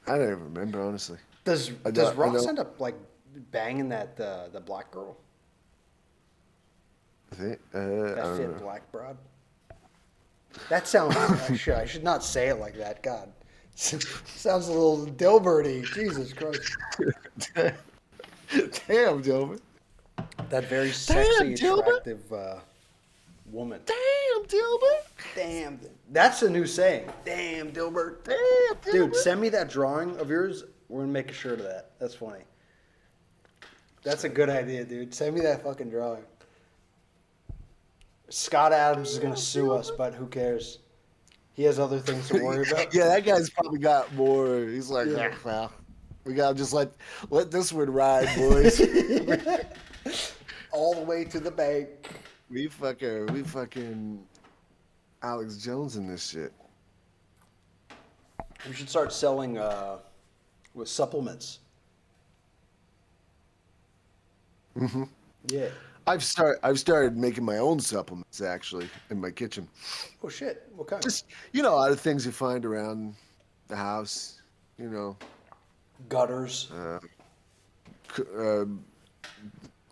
I don't even remember honestly. Does I don't- Ross end up like banging that the black girl? I think I That don't fit know. black broad. That sounds. I should not say it like that. God, sounds a little Dilberty. Jesus Christ. Damn, Dilbert. That very sexy, Dilbert. attractive woman. Damn, Dilbert. Damn, that's a new saying. Damn, Dilbert. Damn, Dilbert. Dude, send me that drawing of yours. We're gonna make a shirt of that. That's funny. That's a good idea, dude. Send me that fucking drawing. Scott Adams is gonna sue us, but who cares? He has other things to worry about. Yeah, that guy's probably got more. He's like, Yeah. well, we gotta just let this one ride, boys. All the way to the bank. we fucking Alex Jones in this shit. We should start selling with supplements. Mm-hmm. Yeah. I've started making my own supplements actually in my kitchen. Oh shit! What kind? Just a lot of things you find around the house. Gutters.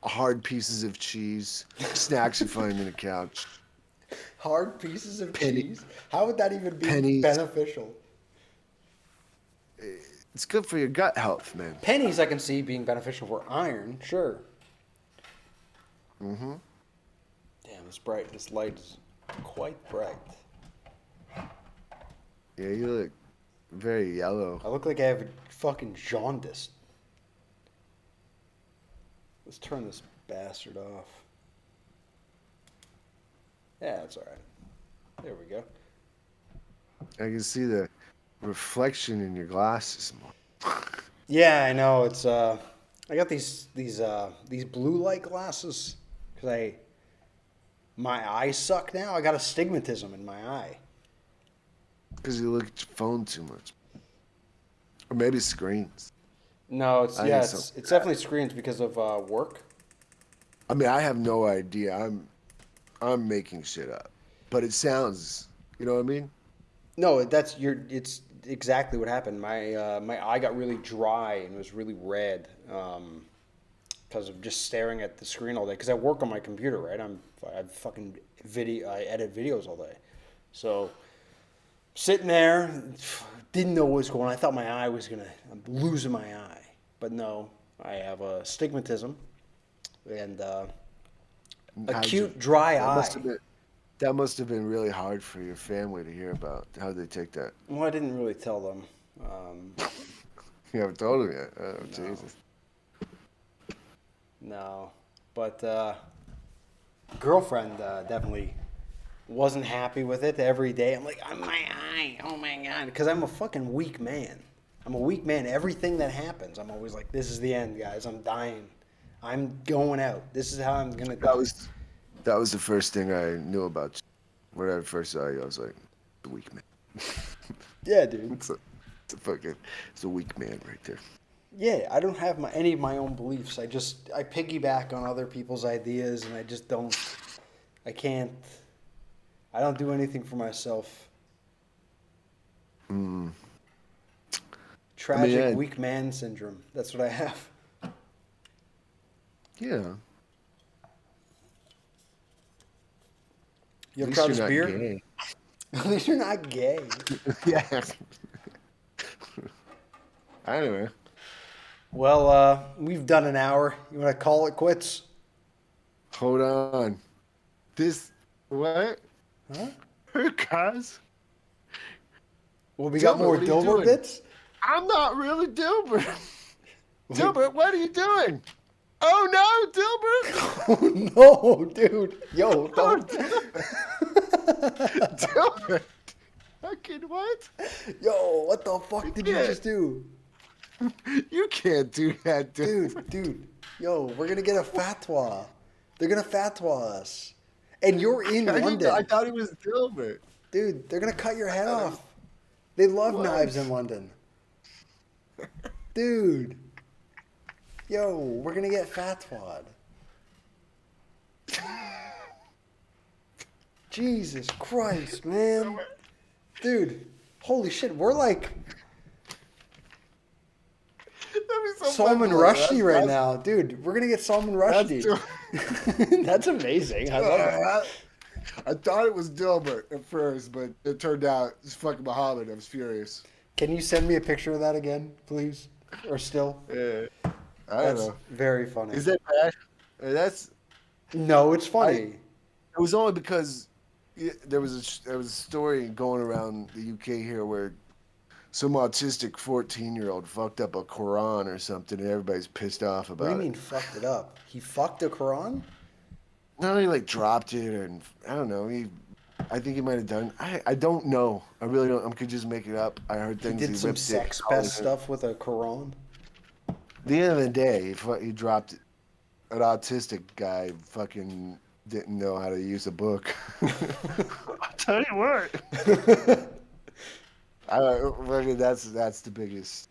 Hard pieces of cheese, snacks you find in a couch. Hard pieces of Penny- cheese. How would that even be pennies. beneficial? It's good for your gut health, man. Pennies, I can see being beneficial for iron. Sure. Mm-hmm. Damn, it's bright. This light is quite bright. Yeah, you look very yellow. I look like I have fucking jaundice. Let's turn this bastard off. Yeah, that's all right. There we go. I can see the reflection in your glasses more. Yeah, I know. It's I got these blue light glasses because my eyes suck now. I got astigmatism in my eye. Because you look at your phone too much. Or maybe screens. No, it's I yeah, think so. it's definitely screens because of work. I mean, I have no idea. I'm making shit up. But it sounds, you know what I mean? No, it's exactly what happened. My eye got really dry and was really red because of just staring at the screen all day. Because I work on my computer, right? I fucking I edit videos all day, so sitting there, didn't know what was going on. I thought my eye was I'm losing my eye, but no, I have astigmatism, and Acute dry that eye. must have been really hard for your family to hear about. How did they take that? Well, I didn't really tell them. You haven't told them yet. Oh, Jesus. No, but girlfriend definitely wasn't happy with it every day. I'm like, oh my eye, oh my God, because I'm a fucking weak man. I'm a weak man. Everything that happens, I'm always like, this is the end, guys. I'm dying. I'm going out. This is how I'm gonna die. That was the first thing I knew about you. When I first saw you, I was like, the weak man. Yeah, dude. It's a weak man right there. Yeah, I don't have any of my own beliefs. I piggyback on other people's ideas, and I just don't. I can't. I don't do anything for myself. Tragic weak man syndrome. That's what I have. Yeah. You ever At try least this you're beer? not gay. At least you're not gay. Yeah. Anyway. Well, we've done an hour. You want to call it quits? Hold on. What? Huh? Guys? Well, we got Dilbert, more what are you Dilbert doing? bits? I'm not really Dilbert. Dilbert, what are you doing? Oh no, Dilbert! Oh, no, dude. Yo, don't. Dilbert! Fucking what? Yo, what the fuck did you Yeah. just do? You can't do that, Dilbert. Dude. Yo, we're going to get a fatwa. They're going to fatwa us. And you're in London. I thought it was Dilbert. Dude, they're going to cut your head off. They love What? knives in London. Dude. Yo, we're going to get fatwa'd. Jesus Christ, man. Dude, holy shit, we're like Salman Rushdie right now. Dude, we're going to get Salman Rushdie. That's amazing. I love it. I thought it was Dilbert at first, but it turned out it's fucking Muhammad. I was furious. Can you send me a picture of that again, please? Or still? Yeah. I don't That's know. very funny. Is that bad? That's. No, it's funny. It was only because there was a story going around the UK here where some autistic 14-year-old fucked up a Quran or something, and everybody's pissed off about What do you it. mean fucked it up? He fucked a Quran? No, he like dropped it, and I don't know. I think he might have done. I don't know. I really don't. I could just make it up. I heard He things. did some ripped it, sex called pest it. stuff with a Quran? At the end of the day, he dropped it. An autistic guy fucking didn't know how to use a book. I'll tell you what. I mean, that's the biggest.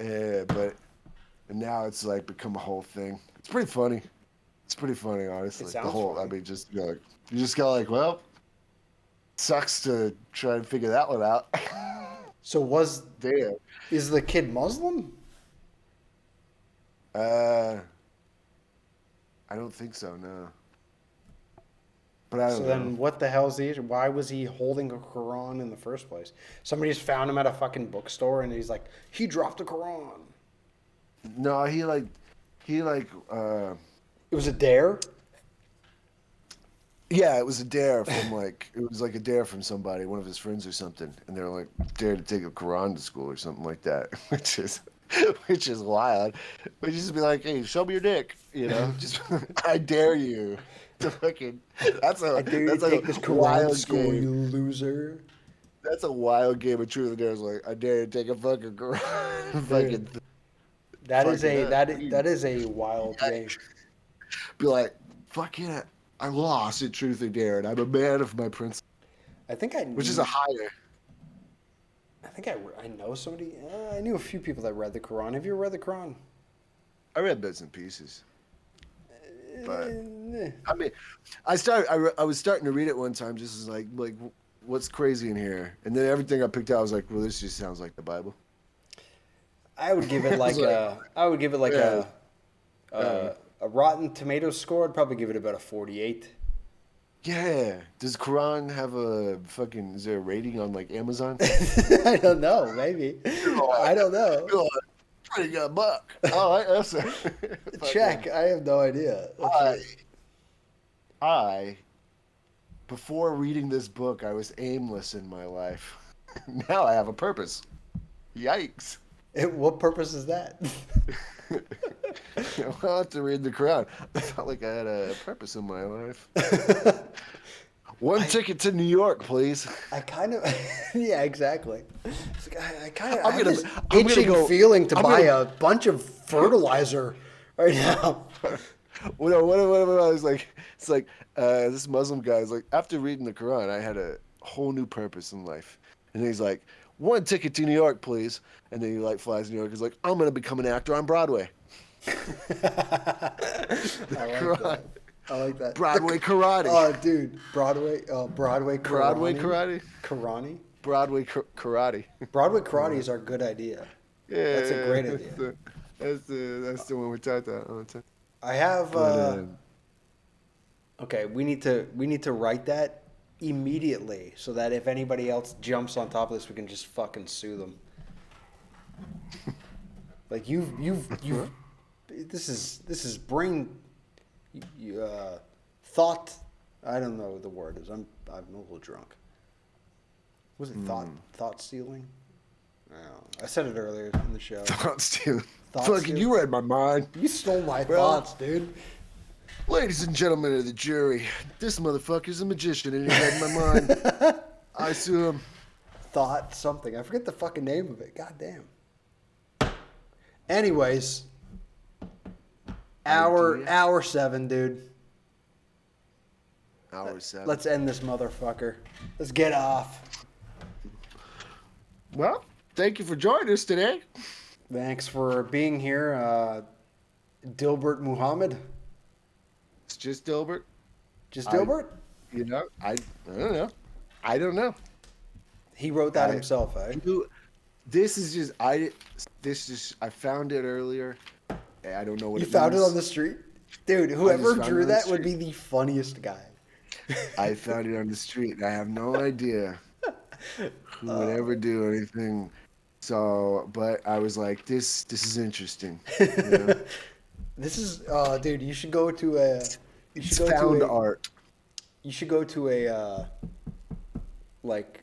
Yeah, but now it's like become a whole thing. It's pretty funny. It's pretty funny, honestly. It sounds I funny. mean, just you just go like, well, sucks to try and figure that one out. So Damn. is the kid Muslim? I don't think so. No. But I don't So know. then what the hell's the issue? Why was he holding a Quran in the first place? Somebody just found him at a fucking bookstore and he's like, he dropped a Quran. No, he like. It was a dare? Yeah, it was a dare from it was like a dare from somebody, one of his friends or something, and they're like dare to take a Quran to school or something like that, which is wild. But you just be like, hey, show me your dick, just I dare you to fucking. I dare you to take this Quran to school, you loser. That's a wild game of truth and dare. It's like I dare you to take a fucking Quran. Fucking That is fucking a that. that is a wild game. Be like, fuck yeah, I lost at truth and dare, and I'm a man of my principles. I think Which is a higher. I think I know somebody. I knew a few people that read the Quran. Have you ever read the Quran? I read bits and pieces. But Eh. I mean, I was starting to read it one time, just as like what's crazy in here, and then everything I picked out I was like, well, this just sounds like the Bible. I would give it like a Rotten Tomatoes score. I'd probably give it about a 48. Yeah. Does Quran have a fucking? Is there a rating on like Amazon? I don't know. Maybe. I don't know. Pretty good buck. Oh, that's Check. I have no idea. before reading this book, I was aimless in my life. Now I have a purpose. Yikes. What purpose is that? I'll have to read the Quran. I felt like I had a purpose in my life. One ticket to New York, please. I kind of, yeah, exactly. It's like, I kind of I'm have gonna- this I'm gonna itching go- feeling to I'm buy gonna- a bunch of fertilizer right now. What I was like, it's like this Muslim guy is like, after reading the Quran, I had a whole new purpose in life. And he's like, one ticket to New York, please. And then he like flies to New York. He's like, I'm gonna become an actor on Broadway. I like that. Broadway karate. Oh, dude, Broadway karate. Broadway karate. Karate. Broadway karate. Broadway karate is our good idea. Yeah, That's a great idea. That's the one we talked about all the time. I have. But, Okay, we need to write that immediately so that if anybody else jumps on top of this, we can just fucking sue them. Like you've this is brain thought. I don't know what the word is. I'm a little drunk. Was it thought stealing? I don't know. I said it earlier in the show. Thoughts too. Thoughts Fucking, too. you read my mind. You stole my Well- thoughts, dude. Ladies and gentlemen of the jury, this motherfucker's a magician and he read my mind. I sue him. Thought something. I forget the fucking name of it. God damn. Anyways, hour 7, dude. Hour 7. Let's end this motherfucker. Let's get off. Well, thank you for joining us today. Thanks for being here, Dilbert Muhammad. It's just Dilbert. Just Dilbert? You know, I don't know. I don't know. He wrote that himself, eh? This is just I found it earlier. I don't know what You it found it means. on the street? Dude, whoever found it drew on the that would be street. the funniest guy. I found it on the street. I have no idea who would ever do anything. So, but I was like, this is interesting. You know? This is, dude, you should go to a... You should It's go found to a, art. You should go to a, like,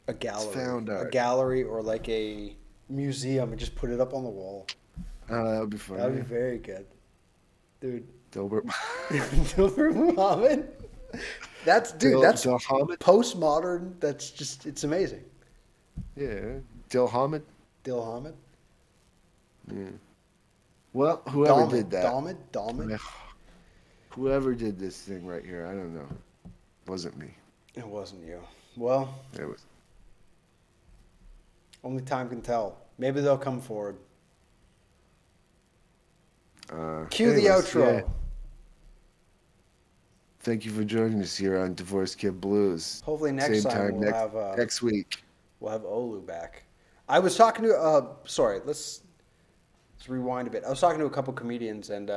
a gallery. found A art. gallery or like a museum and just put it up on the wall. That would be fun. That would be very good. Dude. Dilbert. Dilbert Muhammad? That's Dilhamid? postmodern. That's just, it's amazing. Yeah. Dilhamid? Dilhamid? Yeah. Well, whoever did that. Dalmid? Whoever did this thing right here, I don't know. Wasn't me. It wasn't you. Well, It was. only time can tell. Maybe they'll come forward. Cue the Anyways, outro. yeah. Thank you for joining us here on Divorce Kid Blues. Hopefully next Same time we'll have next week. we'll have Olu back. I was talking to sorry, let's rewind a bit. I was talking to a couple comedians and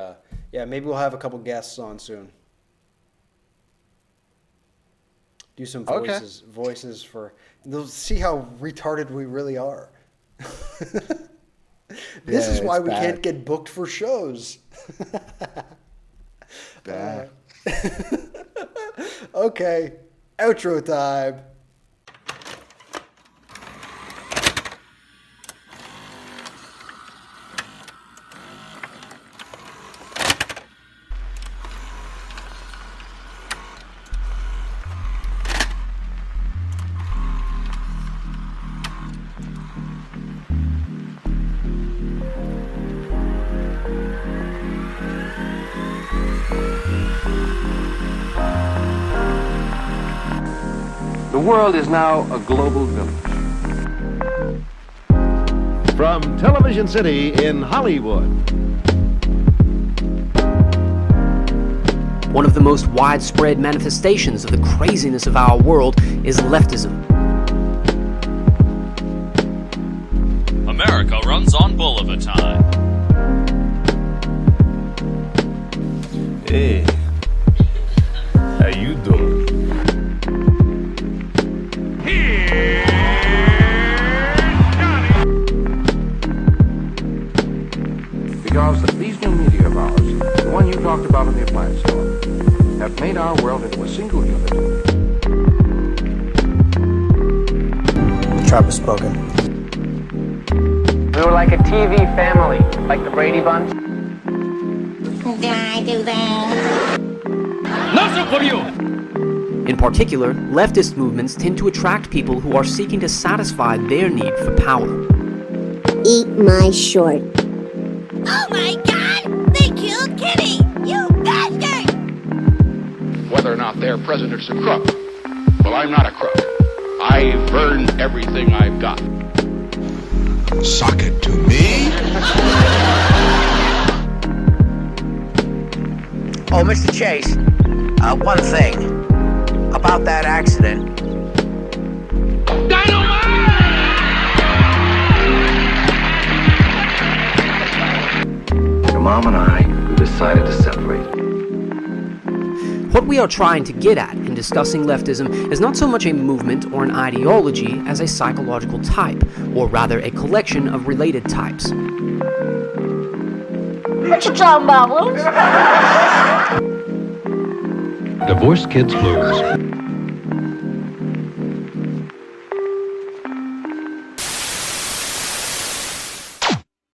yeah, maybe we'll have a couple guests on soon. Do some Okay. voices for they'll see how retarded we really are. This is Yeah, why it's we bad. can't get booked for shows. Bad. Okay, outro time. The world is now a global village. From Television City in Hollywood. One of the most widespread manifestations of the craziness of our world is leftism. America runs on Bulliver time. Hey, how you doing? Because these new media of ours, the one you talked about in the appliance store, have made our world into a single unit. The trap is spoken. We were like a TV family, like the Brady Bunch. Did I do that? Nothing for you! In particular, leftist movements tend to attract people who are seeking to satisfy their need for power. Eat my short. Oh my God! They killed Kitty! You bastard! Whether or not their president's a crook. Well, I'm not a crook. I've earned everything I've got. Suck it to me. Oh, Mr. Chase, one thing about that accident. Your mom and I, we decided to separate. What we are trying to get at in discussing leftism is not so much a movement or an ideology as a psychological type, or rather a collection of related types. What you talking about, Willis? Divorce Kids Blues.